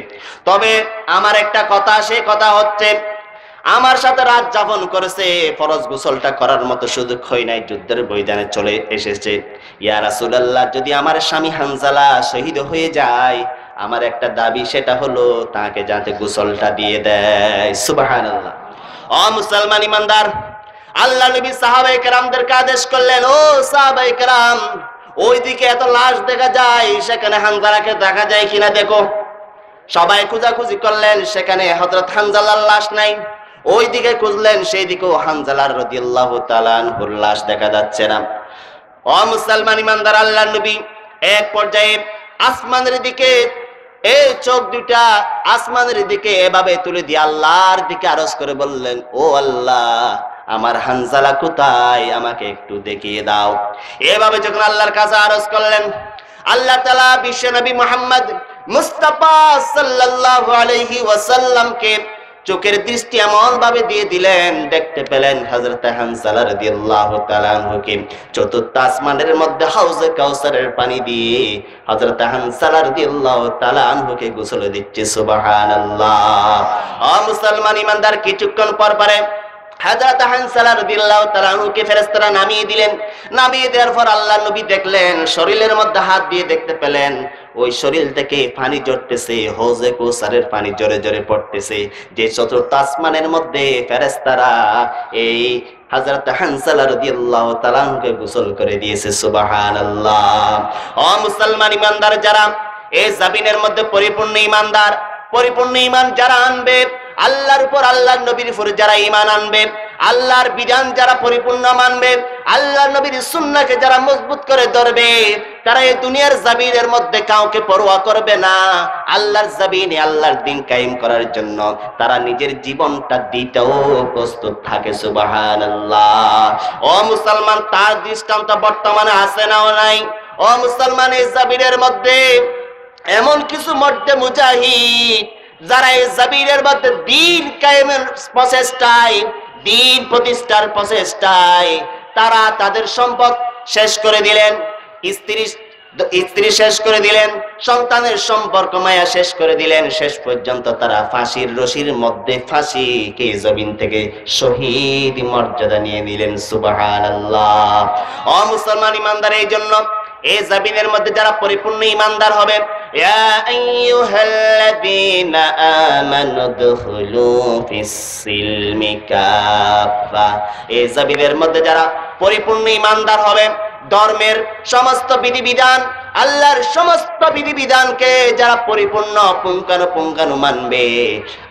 তবে আমার একটা কথা, সে কথা হচ্ছে, আমার সাথে রাত যাপন করেছে, ফরজ গোসলটা করার মতো সুযোগ হয় নাই, যুদ্ধের ময়দানে চলে এসেছে। ইয়া রাসূলুল্লাহ, যদি আমার স্বামী হানজালা শহীদ হয়ে যায়, আমার একটা দাবি, সেটা হলো তাকে যাতে গোসলটা দিয়ে দেয়। সুবহানাল্লাহ। ও মুসলমান ইমানদার, আল্লাহ নবী সাহাবায়ে কেরামদেরকে আদেশ করলেন, ও সাহাবায়ে কেরাম, ওইদিকে এত লাশ দেখা যায়, সেখানে হানজালাকে দেখা যায় কিনা দেখো। সবাই খোঁজাখুঁজি করলেন, সেখানে হযরত হানজালার লাশ নাই। ওইদিকে খুঁজলেন, সেই দিকেও হানজালার রাদিয়াল্লাহু তাআলা আনহুর লাশ দেখা যাচ্ছে না। ও মুসলমান ইমানদার, আল্লাহর নবী এক পর্যায়ে আসমানের দিকে এই চোখ দুটা আসমানের দিকে এভাবে তুলে দিয়ে আল্লাহর দিকে আরজ করে বললেন, ও আল্লাহ, আমার হানজালা কোথায়, আমাকে একটু দেখিয়ে দাও। এভাবে যখন আল্লাহর কাছে আরজ করলেন, আল্লাহ তাআলা বিশ্ব নবী মুহাম্মদ মুস্তাফা সাল্লাল্লাহু আলাইহি ওয়াসাল্লামকে চোখের দৃষ্টি এমন ভাবে দিয়ে দিলেন, দেখতে পেলেন হযরত হানজালা রাদিয়াল্লাহু তাআলা আনহুকে চতুর্থ আসমানের মধ্যে হাউজে কাউসারের পানি দিয়ে হযরত হানজালা রাদিয়াল্লাহু তাআলা আনহুকে গোসল দিচ্ছে। সুবহানাল্লাহ। ও মুসলমান ইমানদার, কিছুক্ষণ পর পরে হযরত হানজালা রাদিয়াল্লাহু তাআলা আনহুকে ফেরেশতারা নামিয়ে দিলেন। নামিয়ে দেওয়ার পর আল্লাহর নবী দেখলেন, শরীরের মধ্যে হাত দিয়ে দেখতে পেলেন ওই শরীর থেকে পানি ঝরতেছে, হৌজে কাউসারের পানি জোরে জোরে পড়তেছে। যে চতুর্থ আসমানের মধ্যে ফেরেশতারা এই হযরত হানজালা রাদিয়াল্লাহু তাআলা আনহুকে গোসল করে দিয়েছে। সুবহানাল্লাহ। ও মুসলমান ইমানদার, যারা এই জমিনের মধ্যে পরিপূর্ণ ইমানদার, পরিপূর্ণ ঈমান যারা আনবে, আল্লাহর উপর আল্লাহর নবীর উপর যারা ঈমান আনবে, আল্লাহর বিধান যারা পরিপূর্ণ মানবে, আল্লাহর নবীর সুন্নাহকে যারা মজবুত করে ধরবে, তারা এই দুনিয়ার জমিনের মধ্যে কাউকে পরোয়া করবে না। আল্লাহর জমিনে আল্লাহর দ্বীন কায়েম করার জন্য তারা নিজের জীবনটা দিতেও প্রস্তুত থাকে। সুবহানাল্লাহ। ও মুসলমান, তার দৃষ্টান্ত বর্তমানে আছে নাও নাই? ও মুসলমান, এই জমিনের মধ্যে এমন কিছু মর্দে মুজাহিদ যারা এই জমিনের মধ্যে দ্বীন কায়েমের প্রচেষ্টায়, দ্বীন প্রতিষ্ঠার প্রচেষ্টায় তারা তাদের সম্পদ শেষ করে দিলেন, স্ত্রী শেষ করে দিলেন, সন্তানের সম্পর্ক মায়া শেষ করে দিলেন, শেষ পর্যন্ত তারা ফাঁসির রশির মধ্যে ফাঁসিকে জমিন থেকে শহীদ মর্যাদা নিয়ে নিলেন। সুবহানাল্লাহ। ও মুসলমান ইমানদার, এই জন্য এই জমিনের মধ্যে যারা পরিপূর্ণ ইমানদার হবে, ইয়া আইয়ুহাল্লাযীনা আমানু দুখুলু ফিস-সিলমি কাফা, এই জমিনের মধ্যে যারা পরিপূর্ণ ইমানদার হবে, ধর্মের সমস্ত বিধিবিধান, আল্লাহর সমস্ত বিধিবিধানকে যারা পরিপূর্ণ পুঙ্খানুপুঙ্খানু মানবে,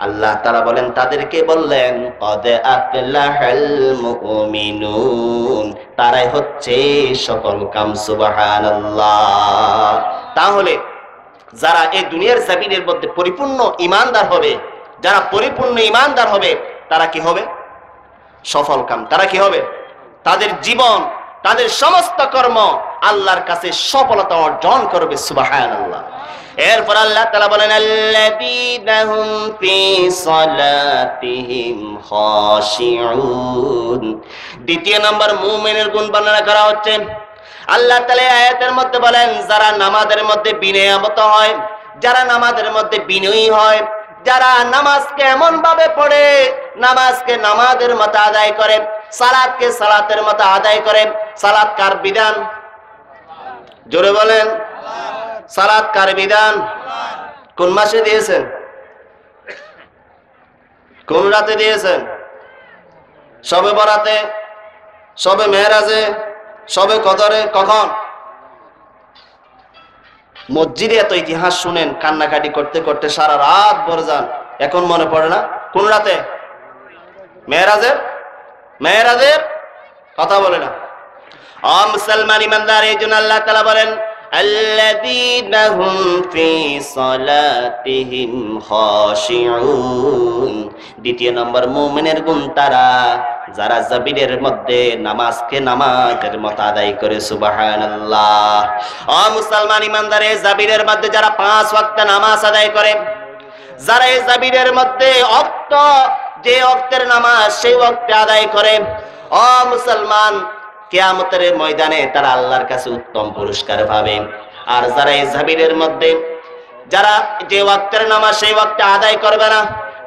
আল্লাহ তাআলা বলেন, তাদেরকে বললেন কদ আফলাহাল মুমিনুন, তারাই হচ্ছে সকল কাম। সুবহানাল্লাহ। তাহলে যারা এই দুনিয়ার জমিনের মধ্যে পরিপূর্ণ ইমানদার হবে, যারা পরিপূর্ণ ইমানদার হবে, তারা কি হবে? সফল কাম। তারা কি হবে? তাদের জীবন, তাদের সমস্ত কর্ম আল্লাহর কাছে সফলতা অর্জন করবে। সুবহানাল্লাহ। এরপর আল্লাহ তাআলা বলেন, আল্লাযীনা হুম ফি সালাতিহিম খাশিউন। দ্বিতীয় নম্বর মুমিনের গুণ বর্ণনা করা হচ্ছে। আল্লাহ তাআলা আয়াতের মধ্যে বলেন, যারা নামাজের মধ্যে বিনয়ী হয়, যারা নামাজের মধ্যে বিনয়ী হয়, যারা নামাজকে এমন ভাবে পড়ে, নামাজকে নামাজের মতো আদায় করে, সালাতকে সালাতের মতো আদায় করে। সালাত কার বিধান? জোরে বলেন। সালাত কার বিধান? কোন মাসে দিয়েছেন? কোন রাতে দিয়েছেন? শবে বরাতে, শবে মেরাজে, শবে কদরে? কখন? মসজিদে এত ইতিহাস শুনেন, কান্নাকাটি করতে করতে সারা রাত ভরে যান, এখন মনে পড়ে না? কোন রাতে? মেরাজের? মেরাজের কথা বলে না। ও মুসলমান ইমানদার, এই জন্য আল্লাহ তাআলা বলেন, আল্লাযীনা হুম ফি সালাতিহিম খাশিউন। দ্বিতীয় নম্বর মুমিনের গুণ তারা, যারা জমিনের মধ্যে নামাজকে নামাজের মতো আদায় করে। সুবহানাল্লাহ। ও মুসলমান ইমানদার, এই জমিনের মধ্যে যারা 5 ওয়াক্ত নামাজ আদায় করে, যারা এই জমিনের মধ্যে ওয়াক্ত, যে ওয়াক্তের নামাজ সেই ওয়াক্তে আদায় করে, ও মুসলমান, কিয়ামতের ময়দানে তারা আল্লাহর কাছে উত্তম পুরস্কার পাবে। আর যারা এই জমিনের মধ্যে যারা যে ওয়াক্তের নামাজ সেই ওয়াক্তে আদায় করবে না,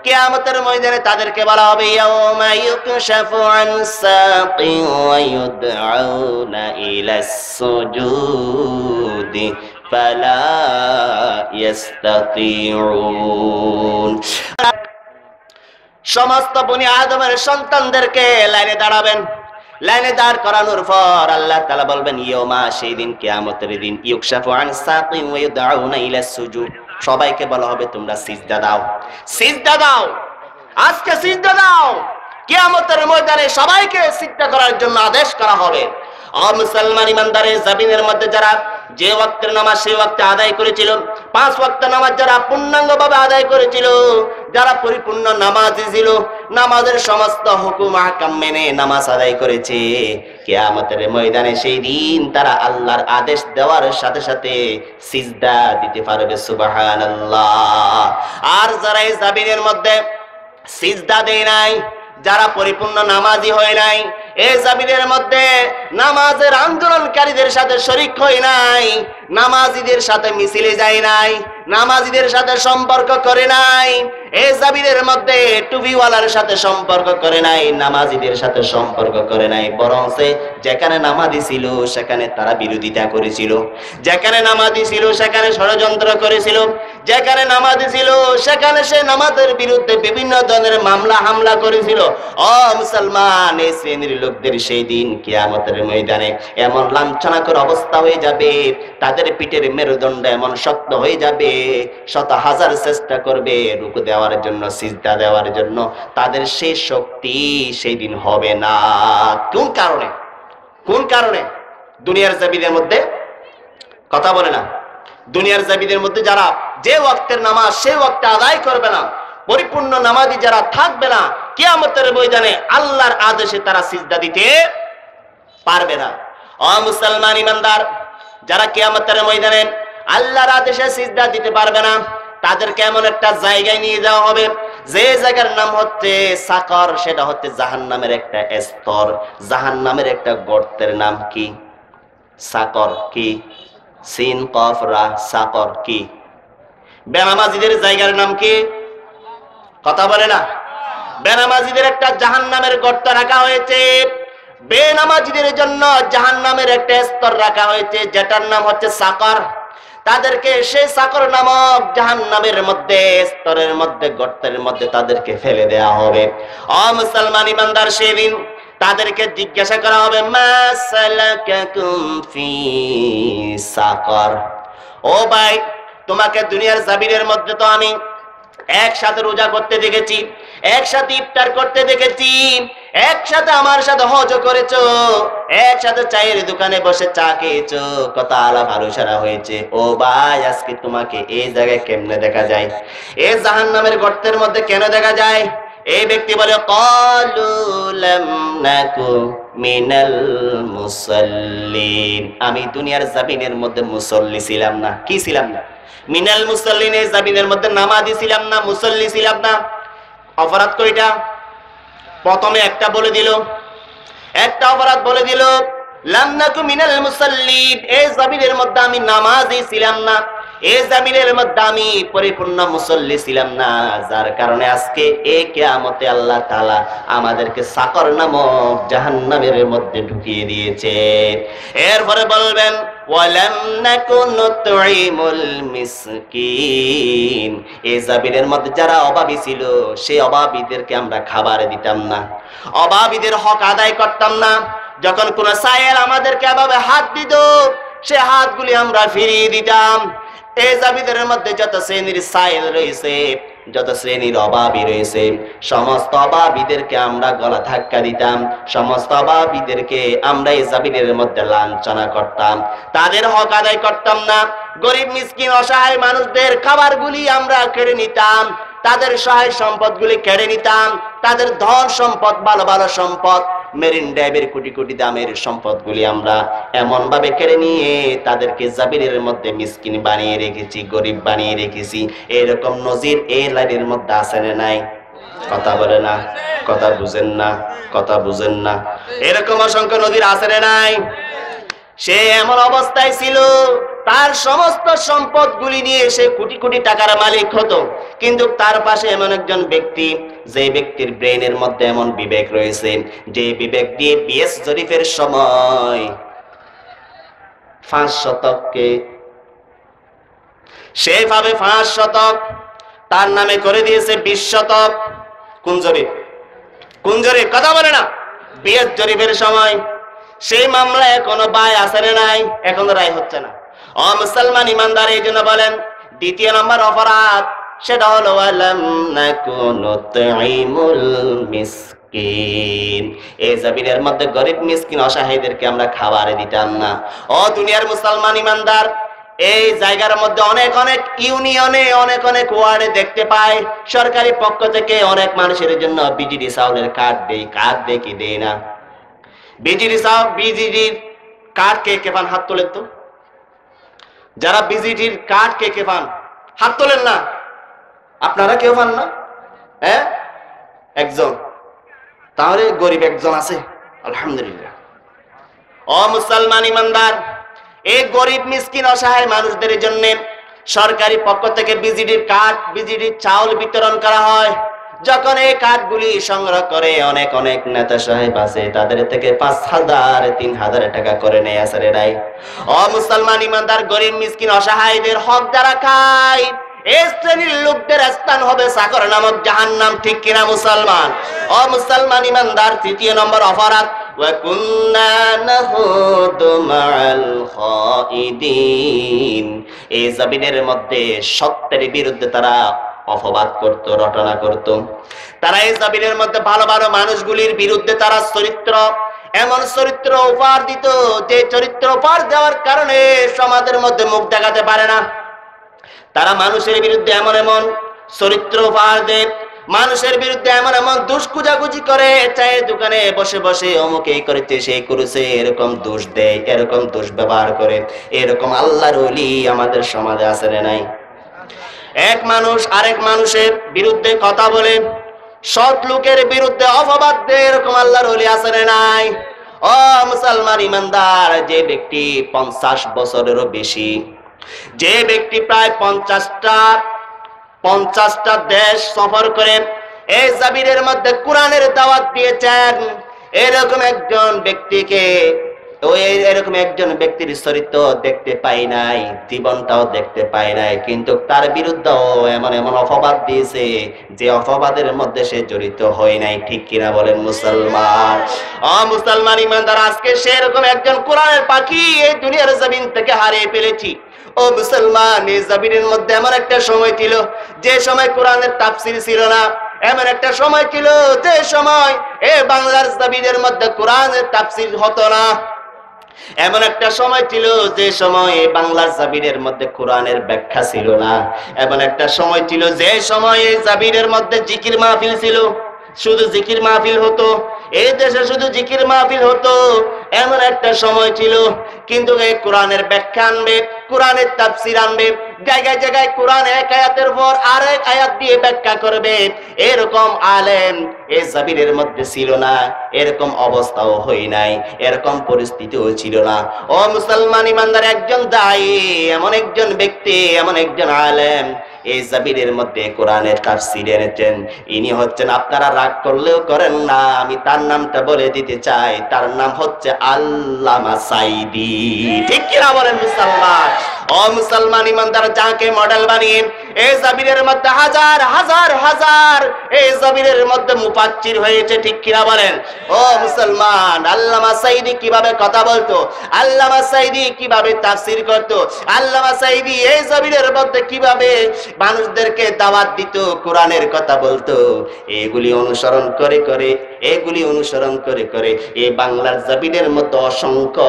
কিয়ামতের ময়দানে তাদেরকে বলা হবে ইয়াউমা ইউকশাফু আন সাকিন ওয়া ইউদআউনা ইলাস সুজুদি ফালা ইস্তাতিউন। সমস্ত বনি আদমের সন্তানদেরকে লাইনে দাঁড়াবেন। লাইনে দাঁড় করানোর পর আল্লাহ তাআলা বলবেন ইয়াউমা, সেই দিন কিয়ামতের দিন, ইউকশাফু আন সাকিন ওয়া ইউদআউনা ইলাস সুজুদ, সবাইকে বলা হবে তোমরা সিজদা দাও, সিজদা দাও, আজকে সিজদা দাও। কিয়ামতের ময়দানে সবাইকে সিজদা করার জন্য আদেশ করা হবে। ও মুসলমান ইমানদারের জমিনের মধ্যে যারা যে ওয়াক্তের নামাজ সেই ওয়াক্তে আদায় করেছিল, 5 ওয়াক্ত নামাজ যারা পূর্ণাঙ্গভাবে আদায় করেছিল, যারা পরিপূর্ণ নামাজি ছিল, নামাজের সমস্ত হুকুম আহকাম মেনে নামাজ আদায় করেছে, কিয়ামতের ময়দানে সেই দিন তারা আল্লাহর আদেশ দেওয়ার সাথে সাথে সিজদা দিতে পারবে। সুবহানাল্লাহ। আর যারা এই জমিনের মধ্যে সিজদা দেয় নাই, যারা পরিপূর্ণ নামাজি হয় নাই, এই জমিনের মধ্যে নামাজের আন্দোলনকারীদের সাথে শরীক হয় নাই, নামাজিদের সাথে মিছিলে যায় নাই, নামাজিদের সাথে সম্পর্ক করে নাই, এই জমিনের মধ্যে টুপিওয়ালার সাথে সম্পর্ক করে নাই, নামাজিদের সাথে সম্পর্ক করে নাই, বরং যেখানে নামাজি ছিল সেখানে তারা বিরোধিতা করেছিল, যেখানে নামাজি ছিল সেখানে ষড়যন্ত্র করেছিল, যেখানে নামাজি ছিল সেখানে সে নামাজের বিরুদ্ধে বিভিন্ন ধরনের মামলা হামলা করেছিল। ও মুসলমান, এই শ্রেণীর লোকদের সেই দিন কিয়ামতের ময়দানে এমন লাঞ্ছনাকর অবস্থা হয়ে যাবে, তাদের পিঠের মেরুদণ্ড এমন শক্ত হয়ে যাবে, শত হাজার চেষ্টা করবে রুকু দেওয়ার জন্য, সিজদা দেওয়ার জন্য, তাদের সেই শক্তি সেই দিন হবে না। কোন কারণে? কোন কারণে? দুনিয়ার জমিনের মধ্যে কথা বলে না, দুনিয়ার জমিনের মধ্যে যারা যে ওয়াক্তের নামাজ সেই ওয়াক্তে আদায় করবে না, পরিপূর্ণ নামাজি যারা থাকবে না, কিয়ামতের ময়দানে আল্লাহর আদেশে তারা সিজদা দিতে পারবে না। ও মুসলমান ইমানদার, যারা কিয়ামতের ময়দানে আল্লাহর আদেশে সিজদা দিতে পারবে না, তাদেরকে এমন একটা জায়গায় নিয়ে যাওয়া হবে যে জায়গার নাম হচ্ছে সাকর, সেটা হচ্ছে জাহান্নামের একটা স্তর, জাহান্নামের একটা গর্তের নাম কি? সাকর। কি? সিন কফ রা, সাকর। কি? বেনামাজিদের জায়গার নাম কি? কথা বলে না। বেনামাজিদের একটা জাহান্নামের গর্ত রাখা হয়েছে, বেনামাজিদের জন্য জাহান্নামের একটা স্তর রাখা হয়েছে যেটার নাম হচ্ছে সাকর। তাদেরকে সেই সাকর নামক জাহান্নামের মধ্যে, স্তরের মধ্যে, গর্তের মধ্যে তাদেরকে ফেলে দেয়া হবে। ও মুসলমান ইমানদার, সেদিন তাদেরকে জিজ্ঞাসা করা হবে মা সালাকাকুম ফি সাকর। ও ভাই, তোমাকে দুনিয়ার জমিনের মধ্যে তো আমি একসাথে রোজা করতে দেখেছি, একসাথে ইফতার করতে দেখেছি, একসাথে আমার সাথে হজ করেছো, একসাথে চায়ের দোকানে বসে চা খেয়েছো, কত আলাপ আলোচনা হয়েছে। ও ভাই, আজকে তোমাকে এই জায়গায় কেমনে দেখা যায়? এই জাহান্নামের গর্তের মধ্যে কেন দেখা যায়? এই ব্যক্তি বলে ক্বালু লাম নাকু মিনাল মুসাল্লিন, আমি দুনিয়ার জমিনের মধ্যে মুসল্লি ছিলাম না। কি ছিলাম না? মিনাল মুসাল্লিন, এই জমিনের মধ্যে নামাজি ছিলাম না, মুসল্লি ছিলাম না। অপরাধ কয়টা? প্রথমে একটা বলে দিল, একটা অপরাধ বলে দিল, লাম নাকু মিনাল মুসাল্লিন, এই জমিনের মধ্যে আমি নামাজি ছিলাম না, এই জমিনের মধ্যে আমি পরিপূর্ণ মুসল্লি ছিলাম না, যার কারণে আজকে এই কিয়ামতে আল্লাহ তাআলা আমাদেরকে সাকর নামক জাহান্নামের মধ্যে ঢুকিয়ে দিয়েছে। এরপরে বলবেন ওয়ালাম নাকু নুতঈমুল মিসকিন, এই জমিনের মধ্যে যারা অভাবী ছিল সেই অভাবীদেরকে আমরা খাবার দিতাম না, অভাবীদের হক আদায় করতাম না। যখন কোন সায়েল আমাদেরকে এভাবে হাত দিত, সে হাতগুলি আমরা ফিরিয়ে দিতাম। এই জমিনের মধ্যে যত শ্রেণীর সায়েল রয়েছে, যত শ্রেণীর অভাবী রয়েছে, সমস্ত অভাবীদেরকে আমরা গলা ধাক্কা দিতাম, সমস্ত অভাবীদেরকে আমরা এই জমিনের মধ্যে লাঞ্ছনা করতাম, তাদের হক আদায় করতাম না। গরিব মিসকিন অসহায় মানুষদের খাবারগুলি আমরা কেড়ে নিতাম, তাদের সহায় সম্পদগুলি কেড়ে নিতাম, তাদের ধন সম্পদ, ভালো ভালো সম্পদ, মেরিন ড্রাইভের কোটি কোটি দামের সম্পদগুলি আমরা এমন ভাবে কেড়ে নিয়ে তাদেরকে জাবিরের মধ্যে মিসকিন বানিয়ে রেখেছি, গরিব বানিয়ে রেখেছি। এরকম নজির এই লাইনের মধ্যে আছে না নাই? কথা বলে না, কথা বুঝেন না, কথা বুঝেন না। এরকম অসংখ্য নজির আছে না নাই? সে এমন অবস্থায় ছিল, তার সমস্ত সম্পদগুলি নিয়ে সে কোটি কোটি টাকার মালিক হতো, কিন্তু তার পাশে এমন একজন ব্যক্তি, যে ব্যক্তির ব্রেনের মধ্যে এমন বিবেক রয়েছে, যে বিবেক দিয়ে বিএস শরীফের সময় 5 শতককে সেভাবে 5 শতক তার নামে করে দিয়েছে 20 শতক। কোন জরিপ? কোন জরিপ? কথা বলে না। বিএস জরিপের সময় সেই মামলা এখনো বাই আছে না নাই? এখনো রায় হচ্ছে না। ও মুসলমান ইমানদার, এই জন্য বলেন দ্বিতীয় নম্বর অপরাধ সেটা হলো আলাম নাকুনু তুইমুল মিসকিন। এই জমিনের মধ্যে গরিব মিসকিন অসহায়দেরকে আমরা খাবার দিতাম না। ও দুনিয়ার মুসলমান ইমানদার, এই জায়গার মধ্যে অনেক অনেক ইউনিয়নে, অনেক অনেক ওয়ার্ডে দেখতে পাই সরকারি পক্ষ থেকে অনেক মানুষের জন্য বিজিডি চাউলের কার্ড দেয়। কার্ড দেয় কি দেয় না? বিজিডি চাউল, বিজিডির কার্ড কে কে পান? হাত তোলেন তো। যারা বিজিডির কার্ড কে কে পান? হাত তোলেন না। আপনারা কেউ পান না? হ্যাঁ, একজন। তাহলে গরিব একজন আছে, আলহামদুলিল্লাহ। ও মুসলমান ইমানদার, এই গরিব মিসকিন অসহায় মানুষদের জন্য সরকারি পক্ষ থেকে বিজিডির কার্ড, বিজিডির চাউল বিতরণ করা হয়। যখন এই কার্ডগুলি সংগ্রহ করে অনেক অনেক নেতা সাহেব আছে, তাদের থেকে 5,000 3,000 টাকা করে নেয় আসলে নাই। ও মুসলমান ইমানদার, গরিব মিসকিন অসহায়দের হক যারা খায়, এই শ্রেণীর লোকদের স্থান হবে সাগর নামক জাহান্নাম। ঠিক কিনা মুসলমান? ও মুসলমান ইমানদার, তৃতীয় নম্বর অপরাধ ওয়া কুন্না নাহুদু মাআল খাইদিন। এই জমিনের মধ্যে সত্যের বিরুদ্ধে তারা অপবাদ করত, রটনা করত। তারা এই জমিনের মধ্যে ভালো ভালো মানুষগুলির বিরুদ্ধে তারা চরিত্র, এমন চরিত্র উপহার দিত যে চরিত্র উপহার দেওয়ার কারণে সমাজের মধ্যে মুখ দেখাতে পারে না। তারা মানুষের বিরুদ্ধে এমন এমন চরিত্র উপহার দেয়, মানুষের বিরুদ্ধে এমন এমন দোষ খুঁজাখুঁজি করে, চায়ের দোকানে বসে বসে অমুক এই করেছে সেই করেছে এরকম দোষ দেয়, এরকম দোষ ব্যবহার করে। এরকম আল্লাহর ওলি আমাদের সমাজে আছে না নাই? এক মানুষ আরেক মানুষের বিরুদ্ধে কথা বলে, সৎ লোকের বিরুদ্ধে অপবাদ দেয়, এরকম আল্লাহর ওলি আছে না নাই? ও মুসলমান ইমানদার, যে ব্যক্তি 50 বছরেরও বেশি, যে ব্যক্তি প্রায় 50টা দেশ সফর করে এই জাবিরের মধ্যে কোরআনের দাওয়াত দিয়েছেন, এরকম একজন ব্যক্তিকে, এরকম একজন ব্যক্তির চরিত্র দেখতে পাই নাই, জীবনটাও দেখতে পাই নাই, কিন্তু তার বিরুদ্ধেও এমন এমন অপবাদ দিয়েছে যে অপবাদের মধ্যে সে জড়িত হয় নাই। ঠিক কিনা বলেন মুসলমান? মুসলমান ইমানদার, আজকে সেরকম একজন কোরআনের পাখি এই দুনিয়ার জমিন থেকে হারিয়ে ফেলেছি। ও মুসলমান, এই জমিনের মধ্যে এমন একটা সময় ছিল যে সময় কোরআনের তাফসীর ছিল না। এমন একটা সময় ছিল যে সময় এই বাংলার জমিনের মধ্যে কোরআনের তাফসীর হতো না। এমন একটা সময় ছিল যে সময় বাংলার জাবিরের মধ্যে কোরআনের ব্যাখ্যা ছিল না। এমন একটা সময় ছিল যে সময় এই জাবিরের মধ্যে জিকির মাহফিল ছিল, শুধু জিকির মাহফিল হতো, এই দেশে শুধু জিকির মাহফিল হতো। এমন একটা সময় ছিল, কিন্তু এই কোরআনের ব্যাখ্যা আনবে, কোরআনের তাফসীর আনবে, জায়গায় জায়গায় কোরআন এক আয়াতের পর আরেক আয়াত দিয়ে ব্যাখ্যা করবে, এরকম আলেম এই জাবিরের মধ্যে ছিল না। এরকম অবস্থাও হয় নাই, এরকম পরিস্থিতিও ছিল না। ও মুসলমান ইমানদার, একজন দায়ী, এমন একজন ব্যক্তি, এমন একজন আলেম এই জাবিরের মধ্যে কোরআনের তাফসীর এনেছেন। ইনি হচ্ছেন, আপনারা রাগ করলেও করেন না, আমি তার নামটা বলে দিতে চাই, তার নাম হচ্ছে আল্লামা সাঈদী। ঠিক কিনা বলেন মুসলমান? ও মুসলমান ইমানদার, যাকে মডেল বানিয়ে এই জাবিরের মধ্যে হাজার হাজার হাজার এই জাবিরের মধ্যে মুফাচ্ছির হয়েছে। ঠিক কিনা বলেন? ও মুসলমান, আল্লামা সাঈদী কিভাবে কথা বলতো, আল্লামা সাঈদী কিভাবে তাফসীর করতো, আল্লামা সাঈদী এই জাবিরের মধ্যে কিভাবে মানুষদেরকে দাওয়াত দিত, কোরআনের কথা বলতো, এগুলি অনুসরণ করে করে এই বাংলার জাবিরের মতো অসংখ্য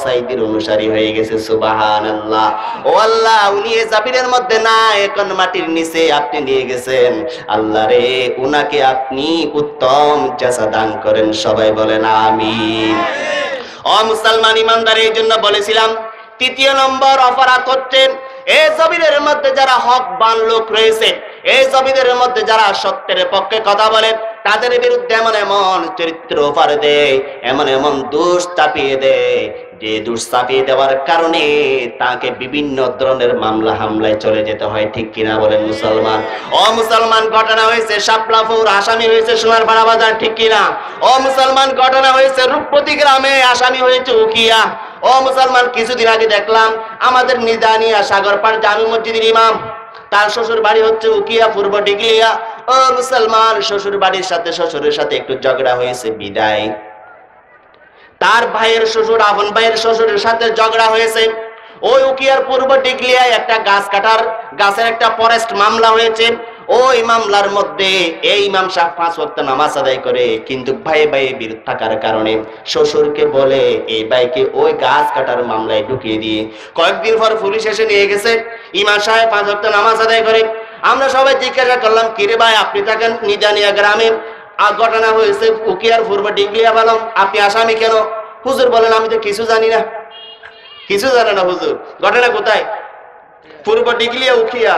সাঈদীর অনুসারী হয়ে গেছে। সুবহানাল্লাহ। ও আল্লাহ, উনি এই জাবিরের মধ্যে না, এখন মাটির নিচে আপনি নিয়ে গেছেন। আল্লাহ রে, উনাকে আপনি উত্তম জাযা দান করেন। সবাই বলেন আমিন। ও মুসলমান ইমানদার, এই জন্য বলেছিলাম তৃতীয় নম্বর অপরাধ হচ্ছে এই জমিনের মধ্যে যারা হকবান লোক রয়েছে, এই জমিনের মধ্যে যারা সত্যের পক্ষে কথা বলে, তাদের বিরুদ্ধে এমন এমন চরিত্র উপহার দেয়, এমন এমন দোষ চাপিয়ে দেয়, যে দোষ চাপিয়ে দেওয়ার কারণে তাকে বিভিন্ন ধরনের মামলা হামলায় চলে যেতে হয়। ঠিক কিনা বলেন মুসলমান? ও মুসলমান, ঘটনা হয়েছে শাপলাপুর, আসামি হয়েছে সোনারপাড়া বাজার। ঠিক কিনা? ও মুসলমান, ঘটনা হয়েছে রূপপতি গ্রামে, আসামি হয়েছে উকিয়া। ও মুসলমান, কিছুদিন আগে দেখলাম আমাদের নিদানিয়া সাগরপাড় জামি মসজিদের ইমাম, তার শ্বশুর বাড়ি হচ্ছে উকিয়া, পূর্ব ডিগলিয়া। ও মুসলমান, শ্বশুর বাড়ির সাথে শ্বশুরের সাথে একটু ঝগড়া হয়েছে বিদায়, তার ভাইয়ের শ্বশুর, আপন ভাইয়ের শ্বশুরের সাথে ঝগড়া হয়েছে। ওই উকিয়ার পূর্ব ডিগলিয়ায় একটা গাছ কাটার গাছের একটা ফরেস্ট মামলা হয়েছে। ওই মামলার মধ্যে এই ইমাম সাহেব 5 ওয়াক্ত নামাজ আদায় করে, কিন্তু ভাই ভাই বিরোধ থাকার কারণে শ্বশুরকে বলে এই ভাইকে ওই গাছ কাটার মামলায় ঢুকিয়ে দিয়ে কয়েকদিন পর পুলিশ এসে নিয়ে গেছে। ইমাম সাহেব 5 ওয়াক্ত নামাজ আদায় করে। আমরা সবাই জিজ্ঞাসা করলাম, কিরে ভাই, আপনি থাকেন নিদানিয়া গ্রামে, আর ঘটনা হয়েছে উকিয়ার পূর্ব ডিগলিয়া বললাম, আপনি আসামি কেন? হুজুর বলেন, আমি তো কিছু জানি না। কিছু জানে না হুজুর? ঘটনা কোথায়? পূর্ব ডিগলিয়া উকিয়া,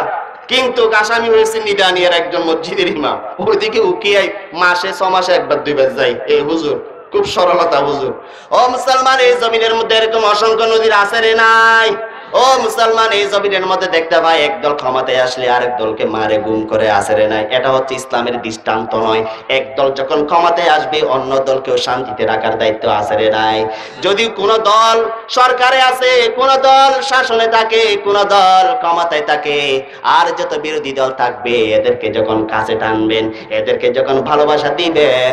কিন্তু আসামি হয়েছে নিদানিয়ার একজন মসজিদের ইমাম। ওইদিকে উকিয়ায় মাসে 6 মাসে একবার 2 বার যায়। এই হুজুর খুব সরলতা হুজুর। ও মুসলমান, এই জমিনের মধ্যে এরকম অসংখ্য নদীর আছে রে নাই? ও মুসলমান, এই জমিনের মধ্যে দেখতে পাই একদল ক্ষমতায় আসলে আরেক দলকে মারে গুম করে, আছে রে নাই? এটা হচ্ছে ইসলামের দৃষ্টান্ত নয়। একদল যখন ক্ষমতায় আসবে অন্য দলকেও শান্তিতে রাখার দায়িত্ব আছে রে নাই? যদি কোন দল সরকারে আছে, কোন দল শাসনে থাকে, কোন দল ক্ষমতায় থাকে, আর যত বিরোধী দল থাকবে এদেরকে যখন কাছে টানবেন, এদেরকে যখন ভালোবাসা দিবেন,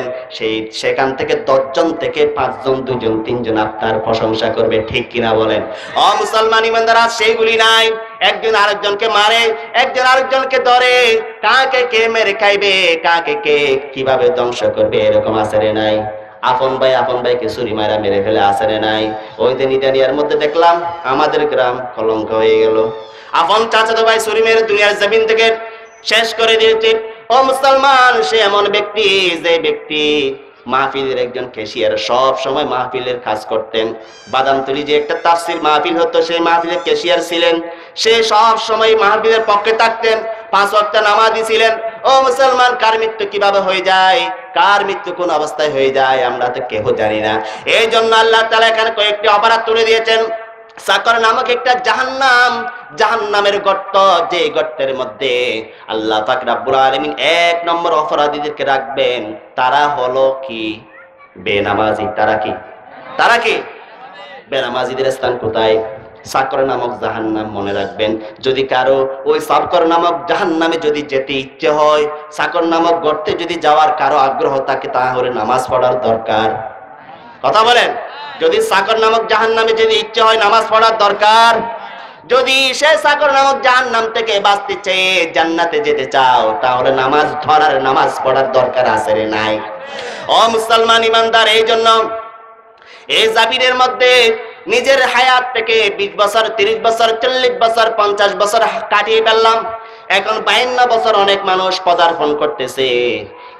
সেখান থেকে 10 জন থেকে 5 জন, 2 জন, 3 জন আপনার প্রশংসা করবে। ঠিক কিনা বলেন? ও মুসলমান ইমানদার, সেইগুলি নাই। একজন আরেকজনকে মারে, একজন আরেকজনকে ধরে, কাকে কে মেরে খাইবে, কাকে কে কিভাবে ধ্বংস করবে, এরকম আছে রে নাই? আপন ভাইকে ছুরি মারা মেরে ফেলে, আছে রে নাই? ওই দিন নিদানিয়ার মধ্যে দেখলাম আমাদের গ্রাম কলঙ্ক হয়ে গেল। আপন চাচাতো ভাই ছুরি মেরে দুনিয়ার জমিন থেকে শেষ করে দিয়েছে। ও মুসলমান, সে এমন ব্যক্তি, যে ব্যক্তি মাহফিলের একজন ক্যাশিয়ার, সব সময় মাহফিলের কাজ করতেন। বাদামতলী যে একটা তাফসীর মাহফিল হতো, সেই মাহফিলের ক্যাশিয়ার ছিলেন। সে সব সময় মাহফিলের পক্ষে থাকতেন, 5 ওয়াক্ত নামাজি ছিলেন। ও মুসলমান, কার মৃত্যু কিভাবে হয়ে যায়, কার মৃত্যু কোন অবস্থায় হয়ে যায়, আমরা তো কেউ জানি না। এই জন্য আল্লাহ তাআলা এখানে কয়েকটি অপরাধ তুলে দিয়েছেন। সাকর নামক একটা জাহান্নাম, জাহান্নামের গর্ত, যে গর্তের মধ্যে আল্লাহ পাক রব্বুল আলামিন 1 নম্বর অপরাধীদেরকে রাখবেন। তারা হলো কি? বেনামাজি। তারা কি? বেনামাজিদের স্থান কোথায়? সাকর নামক জাহান্নাম। মনে রাখবেন, যদি কারো ওই সাকর নামক জাহান্নামে যদি যেতে ইচ্ছে হয়, সাকর নামক গর্তে যদি যাওয়ার কারো আগ্রহ থাকে, তাহলে নামাজ পড়ার দরকার। কথা বলেন? যদি সাকর নামক জাহান্নামে যদি ইচ্ছে হয়, নামাজ পড়ার দরকার। যদি সে সাকর নামক জাহান্নাম থেকে বাঁচতে চেয়ে জান্নাতে যেতে চাও, তাহলে নামাজ ধরার, নামাজ পড়ার দরকার আছে রে নাই? ও মুসলমান ইমানদার, এই জন্য এই জাবিরের মধ্যে নিজের হায়াত থেকে 20 বছর, 30 বছর, 40 বছর, 50 বছর কাটিয়ে ফেললাম। এখন 52 বছর অনেক মানুষ পদার্পণ করতেছে।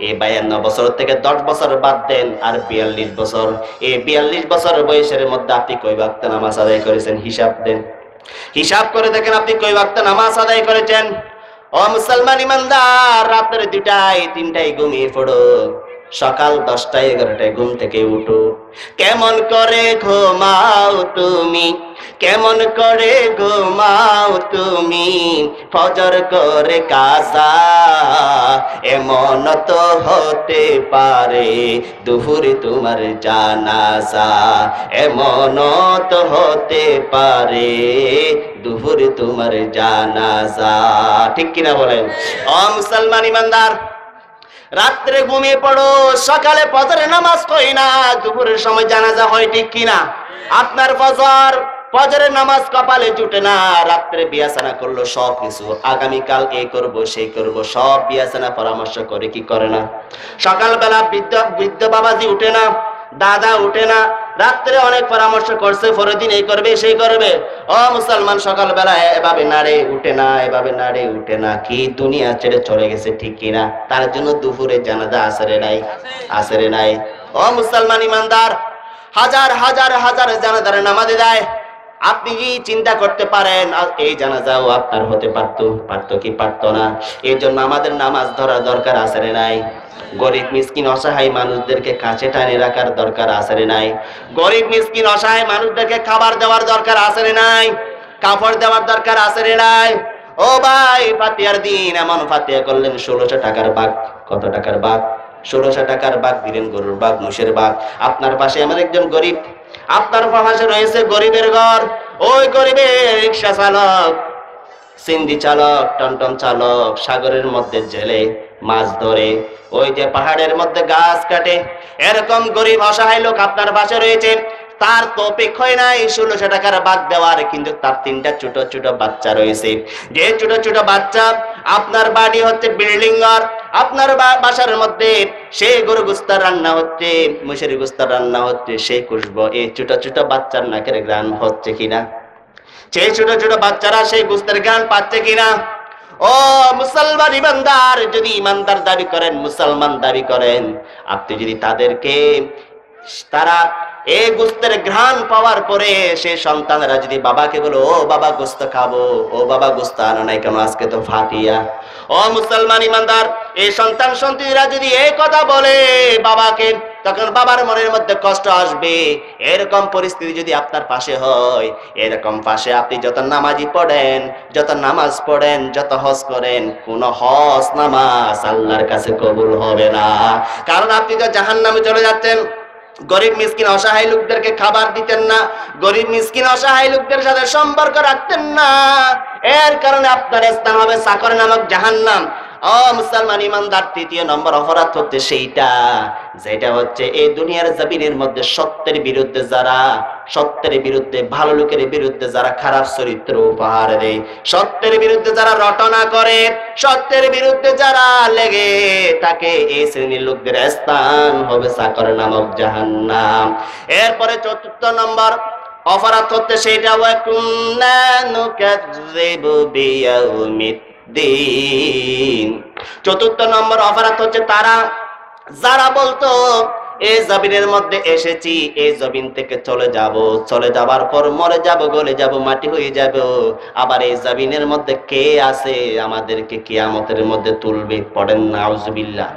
এই 52 বছর থেকে 10 বছর বাদ দেন, আর 42 বছর। এই 42 বছর বয়সের মধ্যে আপনি কয় ওয়াক্ত নামাজ আদায় করেছেন? হিসাব দেন, হিসাব করে দেখেন আপনি কয় ওয়াক্ত নামাজ আদায় করেছেন। ও মুসলমান ইমানদার, রাতের 2টায় 3টায় ঘুমিয়ে পড়ো, সকাল 10টায় 11টায় ঘুম থেকে উঠো। কেমন করে ঘুমাও তুমি, কেমন করে ঘুমাও তুমি, ফজর করে কাজা, এমন তো হতে পারে দুপুরে তোমার জানাজা, এমন তো হতে পারে দুপুরে তোমার জানাজা। ঠিক কিনা বলেন? ও মুসলমান ইমানদার, রাত্রে ঘুমিয়ে পড়ো, সকালে ফজরের নামাজ কই না, দুপুরের সময় জানাজা হয়। ঠিক কিনা? আপনার ফজরের নামাজ কপালে জুটে না, রাত্রে বিয়াসানা করলো সব কিছু, আগামীকাল এই করব সেই করব, সব বিয়াসানা পরামর্শ করে কি করে না? সকালবেলা বৃদ্ধ বাবাজি উঠে না, দাদা উঠে না, রাত্রে অনেক পরামর্শ করছে, পরের দিন এই করবে সেই করবে। ও মুসলমান, সকালবেলা এভাবে নাড়ে উঠে না, এভাবে নাড়ে উঠে না, কি দুনিয়া ছেড়ে চলে গেছে। ঠিক কিনা? তার জন্য দুপুরে জানাজা আসরে নাই, আসরে নাই। ও মুসলমান ইমানদার, হাজার হাজার হাজার জানাজার নামাজে যায়, আপনি কি চিন্তা করতে পারেন এই জানাজাও আপনার হতে পারতো কি পারতো না? এই জন্য আমাদের নামাজ ধরার দরকার আছে রে নাই? গরিব মিসকিন অসহায় মানুষদেরকে কাছে টানে রাখার দরকার আছে রে নাই? গরিব মিসকিন অসহায় মানুষদেরকে খাবার দেওয়ার দরকার আছে রে নাই? কাপড় দেওয়ার দরকার আছে রে নাই? ও ভাই, ফাতিহার দিন এমন ফাতিহা করলেন 1600 টাকার বাঘ। কত টাকার বাঘ? 1600 টাকার বাঘ দিলেন, গরুর বাঘ, মোষের বাঘ। আপনার পাশে এমন একজন গরিব, আপনার পাশে রয়েছে গরিবের ঘর। ওই গরিবের রিক্সা চালক, সিন্দি চালক, টমটম চালক সাগরের মধ্যে জেলে মাছ ধরে, ওই যে পাহাড়ের মধ্যে গাছ কাটে, এরকম গরিব অসহায় লোক আপনার পাশে রয়েছে। তার তৌফিক হয় নাই 1600 টাকার বাঘ দেওয়ার, কিন্তু তার 3টা ছোট ছোট বাচ্চা রয়েছে। যে ছোট ছোট বাচ্চা, আপনার বাড়ি হচ্ছে বিল্ডিং ঘর, আপনার বাসার মধ্যে সেই গরু গোস্তার রান্না হচ্ছে, মুসের গোস্তার রান্না হচ্ছে, সেই খুশবু এই ছোট ছোট বাচ্চার নাকের গ্রান হচ্ছে কিনা? সেই ছোট ছোট বাচ্চারা সেই গোস্তের গ্রান পাচ্ছে কিনা? ও মুসলমান ইমানদার, যদি ইমানদার দাবি করেন, মুসলমান দাবি করেন, আপনি যদি তাদেরকে, তারা এই গোস্তের ঘ্রাণ পাওয়ার পরে সে সন্তানরা যদি বাবাকে বলে, ও বাবা গোস্ত খাবো, ও বাবা গোস্ত আনো নাই কেন, আজকে তো ফাতিয়া। ও মুসলমান ইমানদার, এই সন্তান সন্ততিরা যদি এই কথা বলে বাবাকে, তখন বাবার মনের মধ্যে কষ্ট আসবে। এরকম পরিস্থিতি যদি আপনার পাশে হয়, এরকম পাশে আপনি যত নামাজি পড়েন, যত নামাজ পড়েন, যত হজ করেন, কোন হজ নামাজ আল্লাহর কাছে কবুল হবে না। কারণ আপনি তো জাহান্নামে চলে যাচ্ছেন। গরিব মিসকিন অসহায় লোকদেরকে খাবার দিতেন না, গরিব মিসকিন অসহায় লোকদের সাথে সম্পর্ক রাখতেন না, এর কারণে আপনার স্থান হবে সাকর নামক জাহান্নাম। ও মুসলমান ইমানদার, 3য় নম্বর অপরাধ হচ্ছে সেইটা, যেটা হচ্ছে এই দুনিয়ার জমিনের মধ্যে সত্যের বিরুদ্ধে যারা, সত্যের বিরুদ্ধে, ভালো লোকের বিরুদ্ধে যারা খারাপ চরিত্র উপহার দেয়, সত্যের বিরুদ্ধে যারা রটনা করে, সত্যের বিরুদ্ধে যারা লেগে থাকে, এই শ্রেণীর লোকদের স্থান হবে সাকর নামক জাহান্নাম। এরপরে 4র্থ নম্বর অপরাধ হচ্ছে সেইটা, ওয়া কুন্না নুকাযযিবু বিয়াউমিদ্দিন। 4র্থ নম্বর অপরাধ হচ্ছে তারা, যারা বলতো এই জমিনের মধ্যে এসেছি, এই জমিন থেকে চলে যাব, চলে যাবার পর মরে যাব, গলে যাব, মাটি হয়ে যাব, আবার এই জমিনের মধ্যে কে আছে আমাদেরকে কিয়ামতের মধ্যে তুলবে। পড়েন নাউজুবিল্লাহ।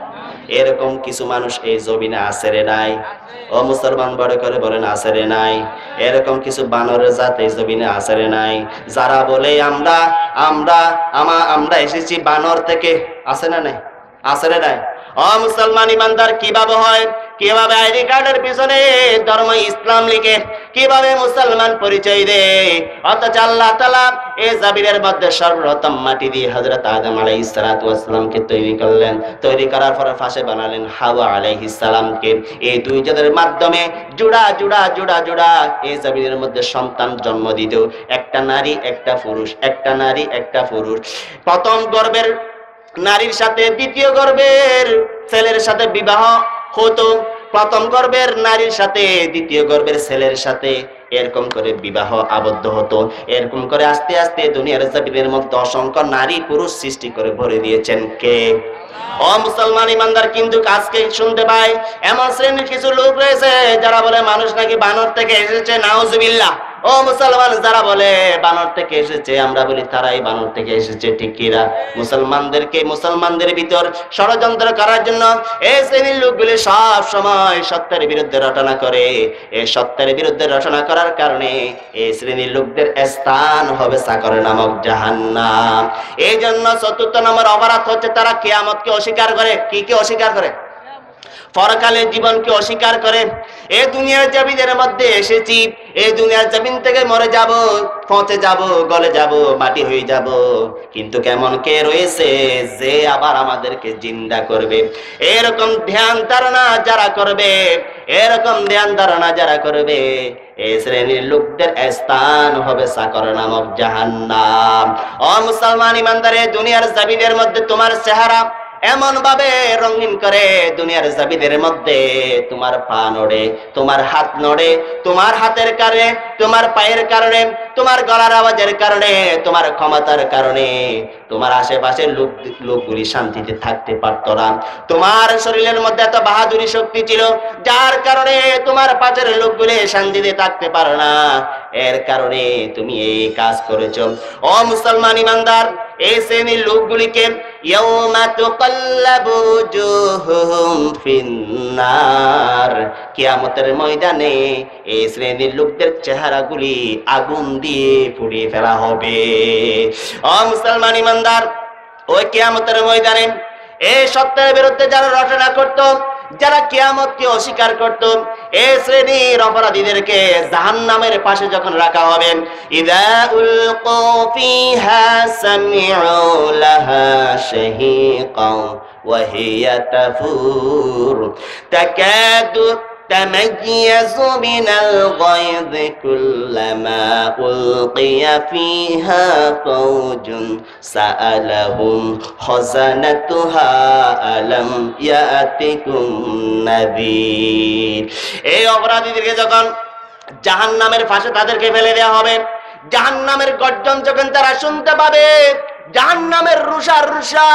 এরকম কিছু মানুষ এই জমিনে আছে রে নাই? ও মুসলমান, বড় করে বলেন আছে রে নাই? এরকম কিছু বানরের জাত এই জমিনে আছে রে নাই? যারা বলে আমরা আমরা আমরা এসেছি বানর থেকে, আছে না নাই? আছে রে নাই? ও মুসলমান ইমানদার, কিভাবে হয়, কিভাবে আইডি কার্ডের পিছনে ধর্ম ইসলাম লিখে, কিভাবে মুসলমান পরিচয় দেয়, অথচ আল্লাহ তাআলা এই জাবিরের মধ্যে সর্বপ্রথম মাটি দিয়ে হযরত আদম আলাইহিস সালাতু ওয়াস সালামকে তৈরি করলেন, তৈরি করার পরে ফাঁসে বানালেন হাওয়া আলাইহিস সালামকে। এই দুই জনের মাধ্যমে জোড়া জোড়া জোড়া জোড়া এই জাবিরের মধ্যে সন্তান জন্ম দিত, একটা নারী একটা পুরুষ, একটা নারী একটা পুরুষ। প্রথম গর্ভের নারীর সাথে দ্বিতীয় গর্ভের ছেলের সাথে বিবাহ হতো, প্রথম গর্ভের নারীর সাথে দ্বিতীয় গর্ভের ছেলের সাথে এরকম করে বিবাহ আবদ্ধ হতো। এরকম করে আস্তে আস্তে দুনিয়ার জমিনের মধ্যে অসংখ্য নারী পুরুষ সৃষ্টি করে ভরে দিয়েছেন কে? ও মুসলমান ইমানদার, কিন্তু আজকে শুনতে পাই এমন শ্রেণীর কিছু লোক রয়েছে যারা বলে মানুষ নাকি বানর থেকে এসেছে, নাউজুবিল্লাহ। ও মুসলমান, যারা বলে বানর থেকে এসেছে, আমরা বলি তারাই বানর থেকে এসেছে, ঠিক কিনা? মুসলমানদের ভিতর ষড়যন্ত্র করার জন্য এই শ্রেণীর লোকগুলি সব সময় সত্যের বিরুদ্ধে রটনা করে। এই সত্যের বিরুদ্ধে রটনা করার কারণে এই শ্রেণীর লোকদের স্থান হবে সাকর নামক জাহান্নাম। এই জন্য ৪র্থ নম্বর অপরাধ হচ্ছে তারা কিয়ামতকে অস্বীকার করে। কি অস্বীকার করে? পরকালের জীবনকে অস্বীকার করে। এই দুনিয়ার জমিনের মধ্যে এসেছি, এই দুনিয়ার জমিন থেকে মরে যাব, পচে যাব, গলে যাব, মাটি হয়ে যাব, কিন্তু কেমন কে রয়েছে যে আবার আমাদেরকে জিন্দা করবে? এরকম ধ্যান ধারণা যারা করবে, এরকম ধ্যান ধারণা যারা করবে, এই শ্রেণীর লোকদের স্থান হবে সাকর নামক জাহান্নাম। ও মুসলমান ইমানদার, দুনিয়ার জমিনের মধ্যে তোমার চেহারা এমন ভাবে রঙিন করে, দুনিয়ার জমিনের মধ্যে তোমার পা নড়ে, তোমার হাত নড়ে, তোমার হাতের কারণে, তোমার পায়ের কারণে, তোমার গলার আওয়াজের কারণে, তোমার ক্ষমতার কারণে তোমার আশেপাশের লোকগুলি শান্তিতে থাকতে পারত না। তোমার শরীরের মধ্যে এত বাহাদুরি শক্তি ছিল, যার কারণে তোমার পাশের লোকগুলি শান্তিতে থাকতে পারে না। এর কারণে তুমি এই কাজ করেছো। ও মুসলমান ইমানদার, এই শ্রেণীর লোকগুলিকে ইয়াউমা তুকাল্লাবু উজুহুহুম ফিন্নার, কিয়ামতের ময়দানে এই শ্রেণীর লোকদের চেহারাগুলি আগুন দিয়ে পুড়িয়ে ফেলা হবে। ও মুসলমান ইমানদার, ওই কিয়ামতের ময়দানে এই সত্যের বিরুদ্ধে যারা রটনা করত, যারা কিয়ামতকে অস্বীকার করত, এই শ্রেণীর অপরাধীদেরকে জাহান্নামের পাশে যখন রাখা হবে, ইযা উলকু ফিহা সামিউ লাহা শাহীকান ওয়া হিয়া তাফুর তাকাদু تميز من الغيظ كلما ألقي فيها فوج سألهم خزنتها ألم يأتكم نذير। এই অপরাধীদেরকে যখন জাহান্নামের ফাঁসে তাদেরকে ফেলে দেওয়া হবে, জাহান্নামের গর্জন যখন তারা শুনতে পাবে, জাহান্নামের রুষা রুষা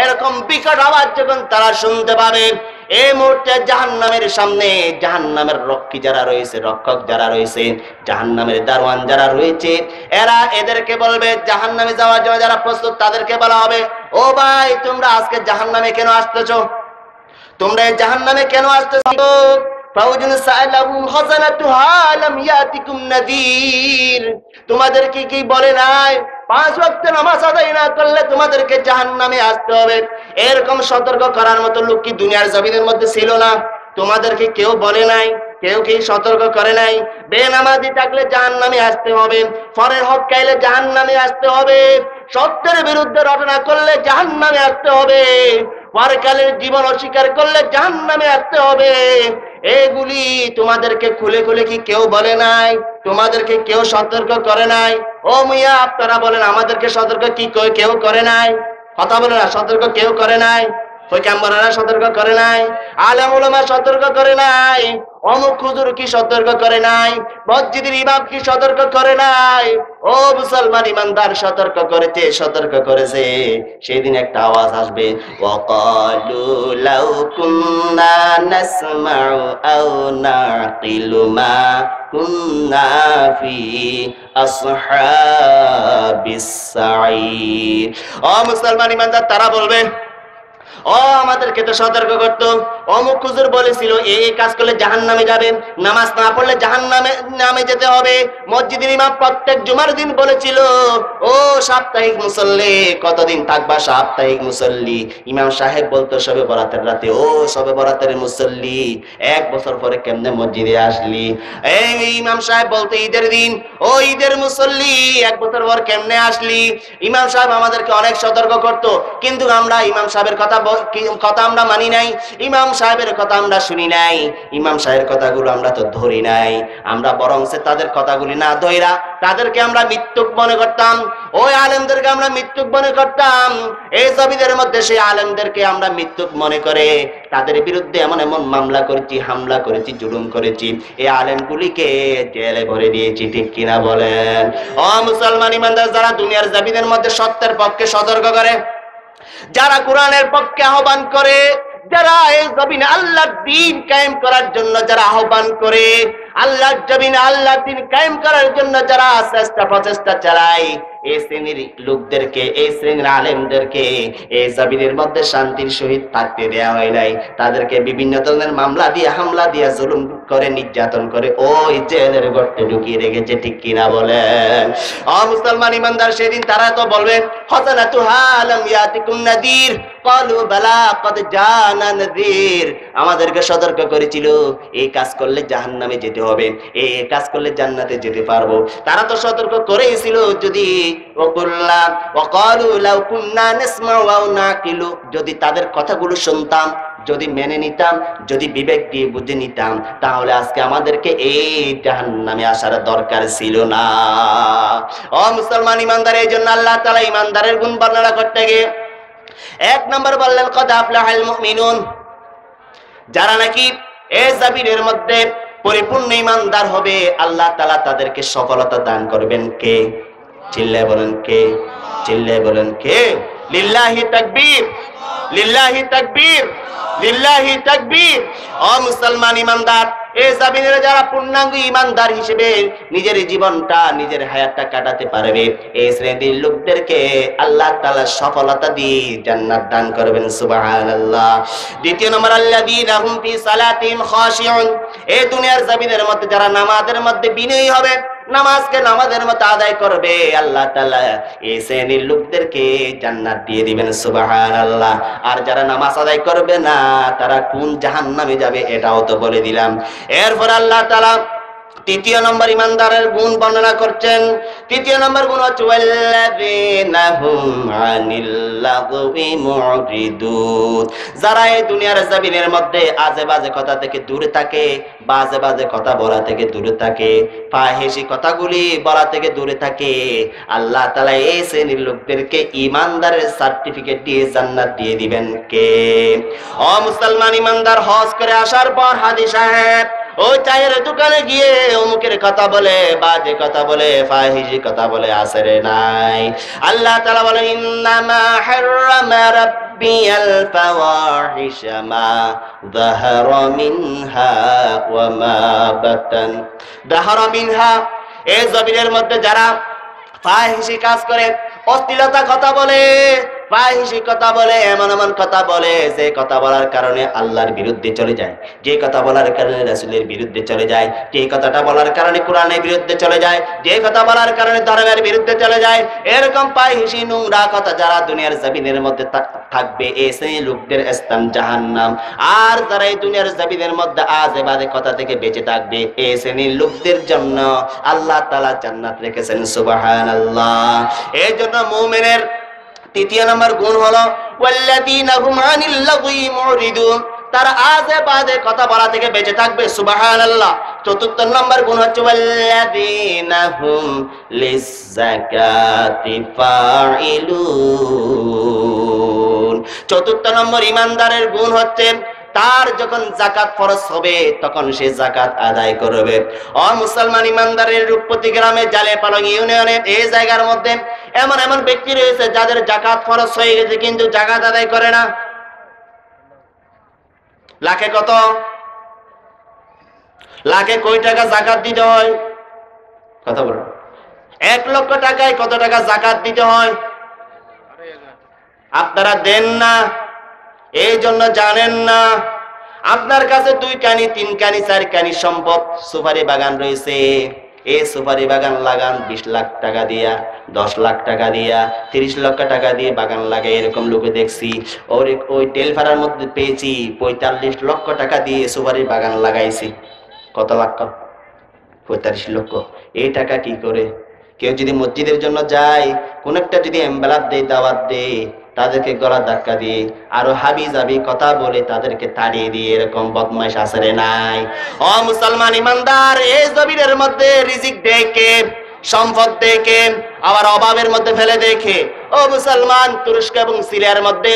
এরকম বিকট আওয়াজ যখন তারা শুনতে পাবে, এই মুহূর্তে জাহান্নামের সামনে জাহান্নামের রক্ষী যারা রয়েছে, রক্ষক যারা রয়েছে, জাহান্নামের দারোয়ান যারা রয়েছে, এরা এদেরকে বলবে, জাহান্নামে যাওয়ার জন্য যারা প্রস্তুত তাদেরকে বলা হবে, ও ভাই তোমরা আজকে জাহান্নামে কেন আসতেছো? তোমরা জাহান্নামে কেন আসতেছো? ফাউজুন সাআলাহুম খাযানাতুহা লাম ইয়াতিকুম নাযীর, তোমাদেরকে কি বলে নাই 5 ওয়াক্ত নামাজ আদায় না করলে তোমাদেরকে জাহান্নামে আসতে হবে? এরকম সতর্ক করার মতো লোক কি দুনিয়ার জমিনের মধ্যে ছিল না? তোমাদেরকে কেউ বলে নাই? কেউ কি সতর্ক করে নাই? বেনামাজি থাকলে জাহান্নামে আসতে হবে, ফরের হক খাইলে জাহান্নামে আসতে হবে, সত্যের বিরুদ্ধে রটনা করলে জাহান্নামে আসতে হবে, পরকালের জীবন অস্বীকার করলে জাহান্নামে আসতে হবে। এগুলি তোমাদেরকে খুলে খুলে কি কেউ বলে নাই? তোমাদেরকে কেউ সতর্ক করে নাই? ও মিয়া আপনারা বলেন, আমাদেরকে সতর্ক কি কেউ করে নাই? কথা বলে না, সতর্ক কেউ করে নাই? পয়গম্বরেরা সতর্ক করে নাই? আলেম ওলামা সতর্ক করে নাই? অমুক হুজুর কি সতর্ক করে নাই? মসজিদের ইমাম কি সতর্ক করে নাই? ও মুসলমান ইমানদার, সতর্ক করেছে, সতর্ক করেছে। সেদিন একটা আওয়াজ আসবে, ওয়াকালু লাউ কুন্না নাসমাউ আও নাকিলু মা কুন্না ফি আসহাবিস সাঈর। ও মুসলমান ইমানদার, তারা বলবে, ও আমাদেরকে তো সতর্ক করতো, অমুক হুজুর বলেছিল এই কাজ করলে জাহান্নামে যাবেন, নামাজ না পড়লে জাহান্নামে যেতে হবে, মসজিদের ইমাম প্রত্যেক জুমার দিন বলেছিল, ও সাপ্তাহিক মুসল্লি কতদিন থাকবা? সাপ্তাহিক মুসল্লি। ইমাম সাহেব বলতো শবে বরাতের রাতে, ও শবে বরাতের মুসল্লি 1 বছর পরে কেমনে মসজিদে আসলি? এই ইমাম সাহেব বলতো ঈদের দিন, ও ঈদের মুসল্লি 1 বছর পর কেমনে আসলি? ইমাম সাহেব আমাদেরকে অনেক সতর্ক করতো, কিন্তু আমরা ইমাম সাহেবের কথা আমরা মানি নাই, ইমাম সাহেবের কথা আমরা শুনি নাই, ইমাম সাহেবের কথাগুলো আমরা তো ধরি নাই। আমরা বরং তাদের কথাগুলি না ধইরা তাদেরকে আমরা মিথ্যুক মনে করতাম, ওই আলেমদেরকে আমরা মিথ্যুক মনে করতাম। এই জমিদের মধ্যে সেই আলেমদেরকে আমরা মিথ্যুক মনে করে তাদের বিরুদ্ধে এমন এমন মামলা করেছি, হামলা করেছি, জুলুম করেছি, এই আলেমগুলিকে জেলে ভরে দিয়েছি। ঠিক কিনা বলেন? ও মুসলমান ইমানদার, যারা দুনিয়ার জমিনের মধ্যে সত্যের পক্ষে সতর্ক করে, যারা কোরআনের পক্ষে আহ্বান করে, যারা এই জমিনে আল্লাহর দ্বীন কায়েম করার জন্য যারা আহ্বান করে, আল্লাহর জমিনে আল্লাহর দ্বীন কায়েম করার জন্য যারা প্রচেষ্টা চালায়, এই শ্রেণীর লোকদেরকে, এই শ্রেণীর আলেমদেরকে এই জমিনের মধ্যে শান্তির সহিত থাকতে দেওয়া হয় নাই। তাদেরকে বিভিন্ন ধরনের মামলা দিয়ে, হামলা দিয়ে, জুলুম করে, নির্যাতন করে ওই জেলের গর্তে ঢুকিয়ে রেখেছে। ঠিক কিনা বলেন? ও মুসলমান ইমানদার, সেদিন তারা তো বলবে, খাযানাতুহা লাম ইয়াতিকুম নাযীর, ক্বালু বালা ক্বাদ জানা নাযীর, আমাদেরকে সতর্ক করেছিল এই কাজ করলে জাহান্নামে যেতে হবে, এই কাজ করলে জান্নাতে যেতে পারবো। তারা তো সতর্ক করেছিল। যদি যদি তাদের কথাগুলো শুনতাম, যদি মেনে নিতাম, যদি বিবেক দিয়ে বুঝে নিতাম, তাহলে আজকে আমাদেরকে এই জাহান্নামে আসার দরকার ছিল না। ও মুসলমান ইমানদার, এই জন্য আল্লাহ তাআলা ইমানদারের গুণ বর্ণনা করতে গিয়ে 1 নম্বর বললেন, কদ আফলাহাল মুমিনুন, যারা নাকি এই জমিনের মধ্যে পরিপূর্ণ ঈমানদার হবে, আল্লাহ তাআলা তাদেরকে সফলতা দান করবেন কে? চিল্লায়ে বলেন কে? চিল্লায়ে বলেন কে? লিল্লাহি তাকবীর, লিল্লাহি তাকবীর, লিল্লাহি তাকবীর। ও মুসলমান ঈমানদার, এই জমিনের যারা পূর্ণাঙ্গ ঈমানদার হিসেবে নিজের জীবনটা, নিজের হায়াতটা কাটাতে পারবে, এই শ্রেণীর লোকদেরকে আল্লাহ তাআলা সফলতা দিয়ে জান্নাত দান করবেন। সুবহানাল্লাহ। দ্বিতীয় নম্বর, আল্লাযীনা হুম ফি সালাতিহিম খাশিউন। এই দুনিয়ার জমিনের মধ্যে যারা নামাজের মধ্যে বিনয়ী হবে, নামাজকে নামাজের মতো আদায় করবে, আল্লাহ তাআলা এই শ্রেণীর লোকদেরকে জান্নাত দিয়ে দিবেন। সুবহানাল্লাহ। আর যারা নামাজ আদায় করবে না, তারা কোন জাহান্নামে যাবে এটাও তো বলে দিলাম। এরপর আল্লাহ তাআলা তৃতীয় নম্বর ঈমানদারের গুণ বর্ণনা করছেন। তৃতীয় নম্বর গুণ হচ্ছে ওয়াল্লাযীনা হুম আনিল লাগবি মুরিদুন। যারা এই দুনিয়ার জমিনের মধ্যে আজে বাজে কথা থেকে দূরে থাকে, বাজে বাজে কথা বলা থেকে দূরে থাকে, ফাহিশি কথাগুলি বলা থেকে দূরে থাকে, আল্লাহ তাআলা এই শ্রেণীর লোকদেরকে ঈমানদারের সার্টিফিকেট দিয়ে জান্নাত দিয়ে দিবেন কে? ও মুসলমান ঈমানদার, হজ করে আসার পর হাজী সাহেব ওই চায়ের দোকানে গিয়ে অমুকের কথা বলে, বাজে কথা বলে, ফাহিশি কথা বলে আসরে নাই। আল্লাহ তাআলা বলেন, ইন্নামা হাররামা রাব্বিয়াল ফাওয়াহিশা মা যাহারা মিনহা ওয়া মা বাতান। যাহারা মিনহা, এই জমিনের মধ্যে যারা ফাহিশি কাজ করে, অশ্লীলতা কথা বলে, ফাহিশি কথা বলে, এমন এমন কথা বলে যে কথা বলার কারণে আল্লাহর বিরুদ্ধে চলে যায়, যে কথা বলার কারণে রাসূলের বিরুদ্ধে চলে যায়, যে কথাটা বলার কারণে কোরআনের বিরুদ্ধে চলে যায়, যে কথা বলার কারণে ধর্মের বিরুদ্ধে চলে যায়, এরকম ফাহিশি নোংরা কথা যারা দুনিয়ার জমিনের মধ্যে থাকবে, এই শ্রেণীর লোকদের স্থান জাহান্নাম। আর যারা এই দুনিয়ার জমিনের মধ্যে আজে বাজে কথা থেকে বেঁচে থাকবে, এই শ্রেণীর লোকদের জন্য আল্লাহ তাআলা জান্নাত রেখেছেন। সুবহানাল্লাহ। এই জন্য মুমিনের তৃতীয় নম্বর গুণ হলো ওয়াল্লাযীনা হুম আনিল লাগবি মুরিদুন। তারা আজে বাজে কথা বলা থেকে বেঁচে থাকবে। সুবহানাল্লাহ। চতুর্থ নম্বর গুণ হচ্ছে ওয়াল্লাযীনা হুম লিয-যাকাতি ফাইলুন। চতুর্থ নম্বর ঈমানদারের গুণ হচ্ছে তার যখন যাকাত ফরজ হবে তখন সে যাকাত আদায় করবে। ও মুসলমান ঈমানদারের রূপপতি গ্রামে জালেপালং ইউনিয়নে এই জায়গার মধ্যে এমন এমন ব্যক্তি রয়েছে যাদের যাকাত ফরজ হয়ে গেছে কিন্তু যাকাত আদায় করে না। লাখে কত? লাখে কয় টাকা যাকাত দিতে হয়? কথা বলো। 1 লক্ষ টাকায় কত টাকা যাকাত দিতে হয়? আপনারা দেন না, এই জন্য জানেন না। আপনার কাছে 2 কানি 3 কানি 4 কানি সম্পদ সুপারি বাগান রয়েছে, এই সুপারি বাগান লাগান 20 লাখ টাকা দিয়া, 10 লাখ টাকা দিয়া, 30 লক্ষ টাকা দিয়ে বাগান লাগাই। এরকম লোকে দেখছি। ওই টেলফাড়ার মধ্যে পেয়েছি 45 লক্ষ টাকা দিয়ে সুপারি বাগান লাগাইছি। কত লাখ? 45 লক্ষ। এই টাকা কি করে? কেউ যদি মসজিদের জন্য যায়, কোন একটা যদি এমবেলাপ দেয়, দাওয়াত দেয়, তাদেরকে গলা ধাক্কা দিয়ে আরো হাবি জাবি কথা বলে তাদেরকে তাড়িয়ে দিয়ে, এরকম বদমাইশ আসরে নাই। ও মুসলমান ঈমানদার, এই জমিনের মধ্যে রিজিক দেখে, সম্পদ দেখে, আবার অভাবের মধ্যে ফেলে দেখে। ও মুসলমান, তুরস্ক এবং সিরিয়ার মধ্যে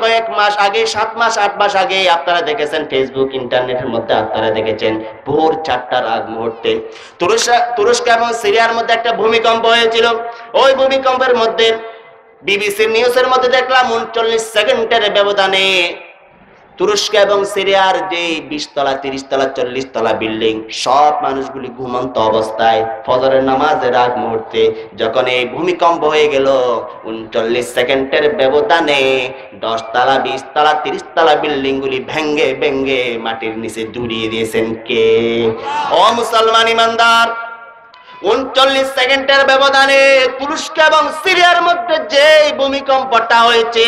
কয়েক মাস আগে, 7 মাস 8 মাস আগে আপনারা দেখেছেন, ফেসবুক ইন্টারনেটের মধ্যে আপনারা দেখেছেন, ভোর 4টার আগ মুহূর্তে তুরস্ক এবং সিরিয়ার মধ্যে একটা ভূমিকম্প হয়েছিল। ওই ভূমিকম্পের মধ্যে বিবিসি নিউজের মধ্যে দেখলাম 39 সেকেন্ডের ব্যবধানে তুরস্ক এবং সিরিয়ার যে 20 তলা 30 তলা 40 তলা বিল্ডিং, সব মানুষগুলি ঘুমন্ত অবস্থায় ফজরের নামাজের আগ মুহূর্তে যখন এই ভূমিকম্প হয়ে গেল, 39 সেকেন্ডের ব্যবধানে 10 তলা 20 তলা 30 তলা বিল্ডিং গুলি ভেঙ্গে ভেঙ্গে মাটির নিচে ডুবিয়ে দিয়েছেন কে? ও মুসলমান ঈমানদার, 39 সেকেন্ডের ব্যবধানে তুরস্ক এবং সিরিয়ার মধ্যে যে ভূমিকম্পটা হয়েছে,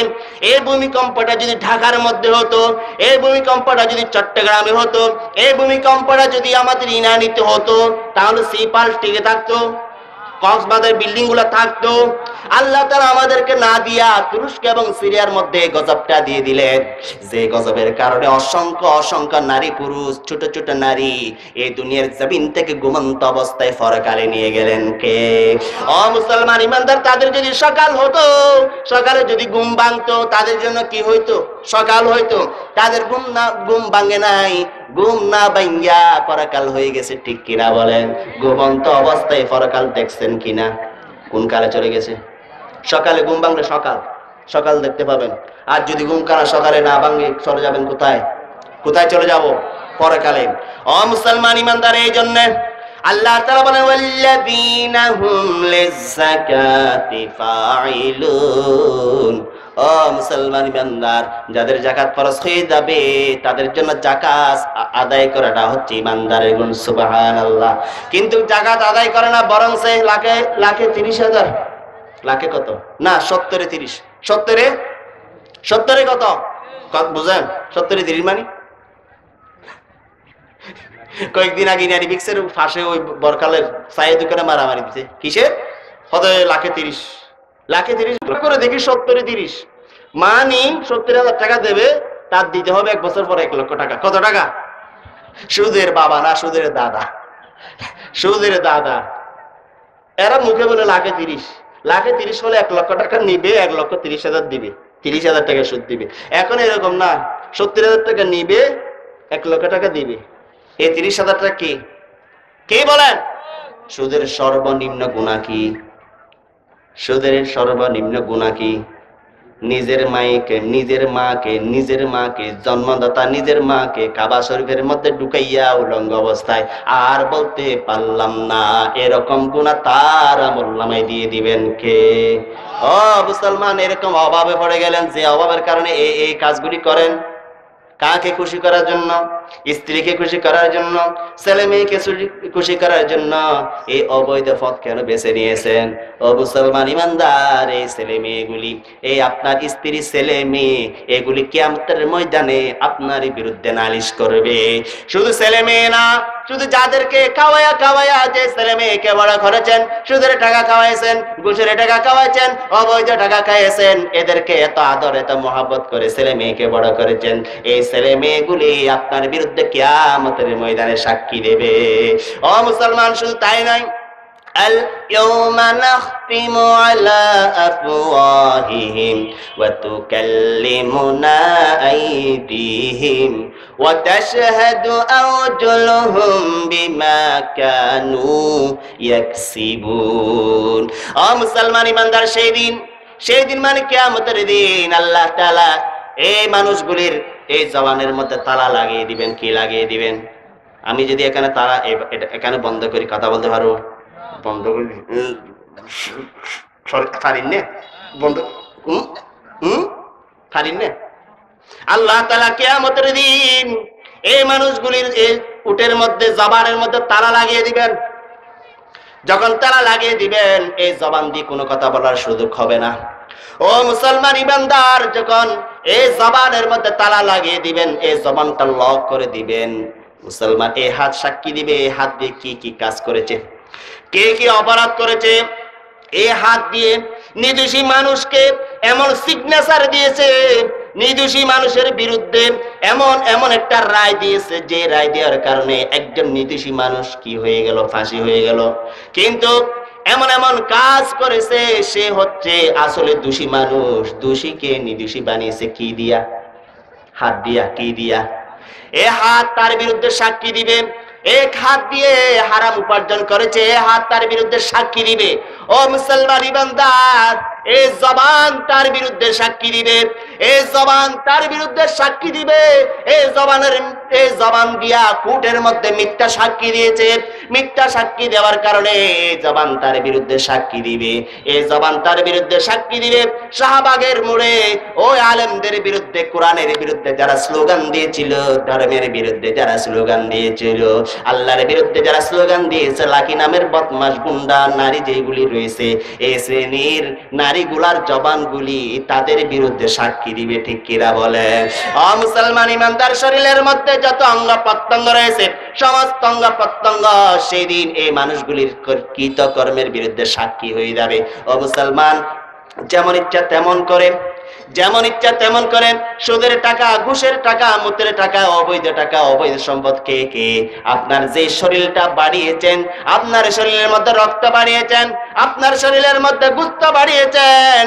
এই ভূমিকম্পটা যদি ঢাকার মধ্যে হতো, এই ভূমিকম্পটা যদি চট্টগ্রামে হতো, এই ভূমিকম্পটা যদি আমাদের ইনানিতে হতো, তাহলে সিপাল টিকে থাকতো, কক্সবাজার বিল্ডিং গুলো থাকতো। আল্লাহ তাআলা আমাদেরকে না দিয়া তুরস্ক এবং সিরিয়ার মধ্যে গজবটা দিয়ে দিলেন, যে গজবের কারণে অসংখ্য অসংখ্য নারী পুরুষ, ছোট ছোট নারী এই দুনিয়ার জমিন থেকে ঘুমন্ত অবস্থায় পরকালে নিয়ে গেলেন কে? ও মুসলমান ঈমানদার, তাদের যদি সকাল হতো, সকালে যদি ঘুম ভাঙতো, তাদের জন্য কি হইতো? সকাল হইতো। তাদের ঘুম ভাঙে নাই, ঘুম না ভাঙ্গিয়া পরকাল হয়ে গেছে, ঠিক কিনা বলেন? ঘুমন্ত অবস্থায় পরকাল দেখছেন কিনা? কোন কালে চলে গেছে? সকালে ঘুম ভাঙলে সকাল সকাল দেখতে পাবেন। আর যদি ঘুম কানা সকালে না ভাঙে চলে যাবেন কোথায়? কোথায় চলে যাব? পরকালে। ও মুসলমান ইমানদার, এই জন্য আল্লাহ তাআলা বলেন ওয়াল্লাযীনা হুম লিয-যাকাতি ফাঈলুন। ও মুসলমান ইমানদার, যাদের যাকাত ফরজ হয়ে যাবে তাদের জন্য যাকাত আদায় করাটা হচ্ছে ইমানদারের গুণ। সুবহানাল্লাহ। কিন্তু যাকাত আদায় করে না, বরং সে লাখে লাখে 30,000, লাখে কত না 70-এ 30, 70-এ কত বুঝেন? 70-এ 30 মানে কয়েকদিন আগে নারী বিক্সের ফাঁসে ওই বরকালের চায়ের দোকানে মারামারি দিচ্ছে। কিসের? হতে লাখে 30, লাখে 30 করে দেখি 70-এ 30 মানি 70,000 টাকা দেবে, তার দিতে হবে 1 বছর পরে 1 লক্ষ টাকা। কত টাকা? সুদের বাবা না সুদের দাদা, সুদের দাদা। এরা মুখে বলে লাখে 30, লাখে 30 হলে 1 লক্ষ টাকা নিবে, 1,30,000 দিবে, 30,000 টাকা সুদ দিবে। এখন এরকম না, 70,000 টাকা নিবে, 1 লক্ষ টাকা দিবে। এই 30,000 টাকা কি? কে বলেন? সুদের সর্বনিম্ন গুনাহ কি? সুদের সর্বনিম্ন গুনাহ কি? নিজের মাকে জন্মদাতা নিজের মাকে কাবা শরীফের মধ্যে ঢুকাইয়া উলঙ্গ অবস্থায় আর বলতে পারলাম না, এরকম গুনাহ তার আমলনামায় দিয়ে দিবেন কে? ও মুসলমান, এরকম অভাবে পড়ে গেলেন যে অভাবের কারণে এই কাজগুলি করেন। কাকে খুশি করার জন্য? স্ত্রীকে খুশি করার জন্য, ছেলে মেয়েকে খুশি করার জন্য এই অবৈধ পথ কেন বেছে নিয়েছেন? ও মুসলমান ইমানদার, এই ছেলে মেয়েগুলি, এই আপনার স্ত্রী ছেলে মেয়ে, এগুলি কিয়ামতের ময়দানে আপনার বিরুদ্ধে নালিশ করবে। শুধু ছেলে মেয়ে না, শুধু যাদেরকে খাওয়ায়া যে ছেলে মেয়েকে বড় করেছেন, সুদের টাকা খাওয়াইছেন, ঘুষের টাকা খাওয়াইছেন, অবৈধ টাকা খাইয়েছেন, এদেরকে এত আদর এত মহব্বত করে ছেলে মেয়েকে বড় করেছেন, এই ছেলে মেয়েগুলি আপনার বিরুদ্ধে কিয়ামতের ময়দানে সাক্ষী দেবে। ও মুসলমান, শুধু তাই নয়, اليوم نختم على أفواههم وتكلمنا أيديهم وتشهد أرجلهم بما كانوا يكسبون। ও মুসলমান ইমানদার, সেই দিন মানে কিয়ামতের দিন আল্লাহ তাআলা এই মানুষগুলির এই জবানের মধ্যে তালা লাগিয়ে দিবেন। কি লাগিয়ে দিবেন? আমি যদি এখানে তালা এখানে বন্ধ করি, কথা বলতে পারবো? বন্ধ করি বন্ধ আল্লাহ তাআলা কিয়ামতের দিন এই মানুষগুলির উটের মধ্যে জবানের মধ্যে তালা লাগিয়ে দিবেন। যখন তালা লাগিয়ে দিবেন, এই জবান দিয়ে কোনো কথা বলার সুযোগ হবে না। ও মুসলমান ইমানদার, যখন এই জবানের মধ্যে তালা লাগিয়ে দিবেন, এই জবানটা লক করে দিবেন, মুসলমান এই হাত সাক্ষী দিবে এই হাত দিয়ে কি কি কাজ করেছে, কে কি অপরাধ করেছে। এই হাত দিয়ে নির্দোষী মানুষকে এমন সিগনেচার দিয়েছে, নির্দোষী মানুষের বিরুদ্ধে এমন একটা রায় দিয়েছে, যে রায় দেওয়ার কারণে একজন নির্দোষী মানুষ কি হয়ে গেল? ফাঁসি হয়ে গেল। কিন্তু এমন কাজ করেছে, সে হচ্ছে আসলে দোষী মানুষ। দোষীকে নির্দোষী বানিয়েছে কি দিয়া? হাত দিয়া। কি দিয়া? এ হাত তার বিরুদ্ধে সাক্ষী দিবে। এক হাত দিয়ে হারাম উপার্জন করেছে, এ হাত তার বিরুদ্ধে সাক্ষী দিবে। ও মুসলমান ইমানদার, এই জবান তার বিরুদ্ধে সাক্ষী দিবে, এই জবান তার বিরুদ্ধে সাক্ষী দিবে। এই জবান দিয়া কোর্টের মধ্যে মিথ্যা সাক্ষী দিয়েছে, মিথ্যা সাক্ষী দেওয়ার কারণে এই জবান তার বিরুদ্ধে সাক্ষী দিবে। এই জবান তার বিরুদ্ধে সাক্ষী দিবে শাহবাগের মোড়ে ওই আলেমদের বিরুদ্ধে, কোরআনের বিরুদ্ধে যারা স্লোগান দিয়েছিল, ধর্মের বিরুদ্ধে যারা স্লোগান দিয়েছিল, আল্লাহর বিরুদ্ধে যারা স্লোগান দিয়েছে, লাকি নামের বদমাশ গুন্ডা নারী যেগুলি রয়েছে, এই শ্রেণীর নারীগুলার জবানগুলি তাদের বিরুদ্ধে সাক্ষী দিবে। ঠিক কিনা বলে? ও মুসলমান ইমানদার, শরীরের মধ্যে যত অঙ্গ প্রত্যঙ্গ রয়েছে, সমস্ত অঙ্গ প্রত্যঙ্গ সেই দিন এই মানুষগুলির কৃত কর্মের বিরুদ্ধে সাক্ষী হয়ে যাবে। ও মুসলমান, যেমন ইচ্ছা তেমন করে যেমন ইচ্ছা তেমন করেন। সুদের টাকা, ঘুষের টাকা, মুতের টাকা, অবৈধ টাকা, অবৈধ সম্পদ কে কে আপনার যে শরীরটা বাড়িয়েছেন, আপনার শরীরের মধ্যে রক্ত বাড়িয়েছেন, আপনার শরীরের মধ্যে গুস্ত বাড়িয়েছেন,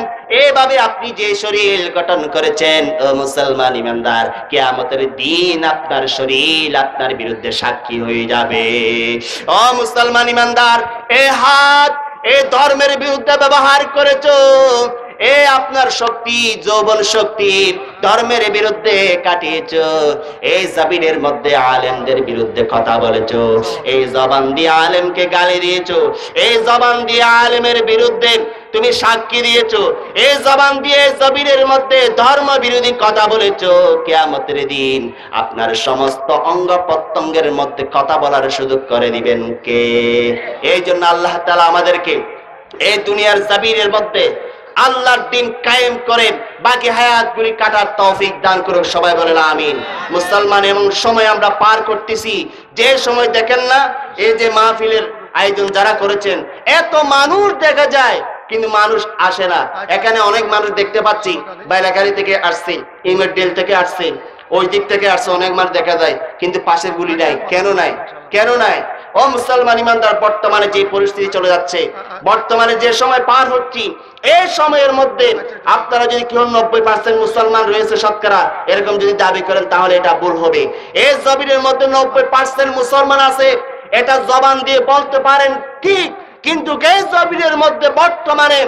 এভাবে আপনি যে শরীর গঠন করেছেন, ও মুসলমান ইমানদার, কিয়ামতের দিন আপনার শরীর আপনার বিরুদ্ধে সাক্ষী হয়ে যাবে। ও মুসলমান ইমানদার, এই হাত এই ধর্মের বিরুদ্ধে ব্যবহার করেছো, এ আপনার শক্তি, যৌবন শক্তি ধর্মের বিরুদ্ধে কাটিয়েছো, এই জমিনের মধ্যে আলেমদের বিরুদ্ধে কথা বলেছো, এই জবান দিয়ে আলেমকে গালি দিয়েছো, এই জবান দিয়ে আলেমের বিরুদ্ধে তুমি সাক্ষী দিয়েছো, এই জবান দিয়ে জমিনের মধ্যে ধর্ম বিরোধী কথা বলেছো। কিয়ামতের দিন আপনার সমস্ত অঙ্গ প্রত্যঙ্গের মধ্যে কথা বলার সুযোগ করে দিবেন কে? এই জন্য আল্লাহ তাআলা আমাদেরকে এই দুনিয়ার জমিনের মধ্যে আল্লাহর দিন কায়েম করে বাকি হায়াতগুলি কাটার তৌফিক দান করুক। সবাই বলেন আমিন। মুসলমান, এমন সময় আমরা পার করতেছি, যে সময় দেখেন না, এই যে মাহফিলের আয়োজন যারা করেছেন, এত মানুষ দেখা যায় কিন্তু মানুষ আসে না। এখানে অনেক মানুষ দেখতে পাচ্ছি, বাইলাকারি থেকে আসছে, ইমেডেল থেকে আসছে, ওই দিক থেকে আসছে, অনেক মানুষ দেখা যায়, কিন্তু পাশের গুলি নাই। কেন নাই? কেন নাই? ও মুসলমান ইমানদার, বর্তমানে যে পরিস্থিতি চলে যাচ্ছে, বর্তমানে যে সময় পার হচ্ছি, এই সময়ের মধ্যে আপনারা যদি কেউ 90% মুসলমান রয়েছে শতকরা এরকম যদি দাবি করেন, তাহলে এটা ভুল হবে। এই জমিনের মধ্যে 90% মুসলমান আছে, এটা জবান দিয়ে বলতে পারেন ঠিক, কিন্তু এই জমিনের মধ্যে বর্তমানে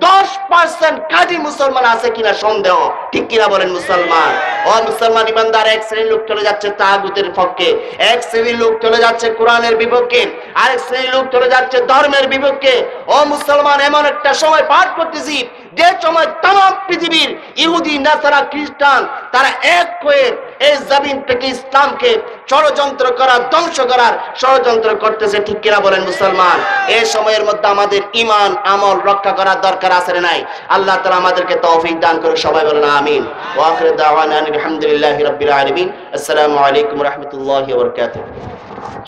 10% কাজী মুসলমান আছে কিনা সন্দেহ। ঠিক কিনা বলেন মুসলমান? ও মুসলমান ইমানদার, এক শ্রেণীর লোক চলে যাচ্ছে তাগুতের পক্ষে, এক শ্রেণীর লোক চলে যাচ্ছে কোরআনের বিপক্ষে, আরেক শ্রেণীর লোক চলে যাচ্ছে ধর্মের বিপক্ষে। ও মুসলমান, এমন একটা সময় পার করতেছি, যে সময় তাম পৃথিবীর ইহুদি, নাসারা, খ্রিস্টান তারা এক হয়ে এই জমিন থেকে ইসলামকে ষড়যন্ত্র করার, ধ্বংস করার ষড়যন্ত্র করতেছে। ঠিক কিনা বলেন মুসলমান? এই সময়ের মধ্যে আমাদের ঈমান আমল রক্ষা করার দরকার আছে না নাই? আল্লাহ তাআলা আমাদেরকে তৌফিক দান করুক। সবাই বলেন আমিন। ওয়া আখিরু দাওয়ানা আলহামদুলিল্লাহি রাব্বিল আলামিন। আসসালামু আলাইকুম ওয়া রাহমাতুল্লাহি ওয়া বারাকাতুহু।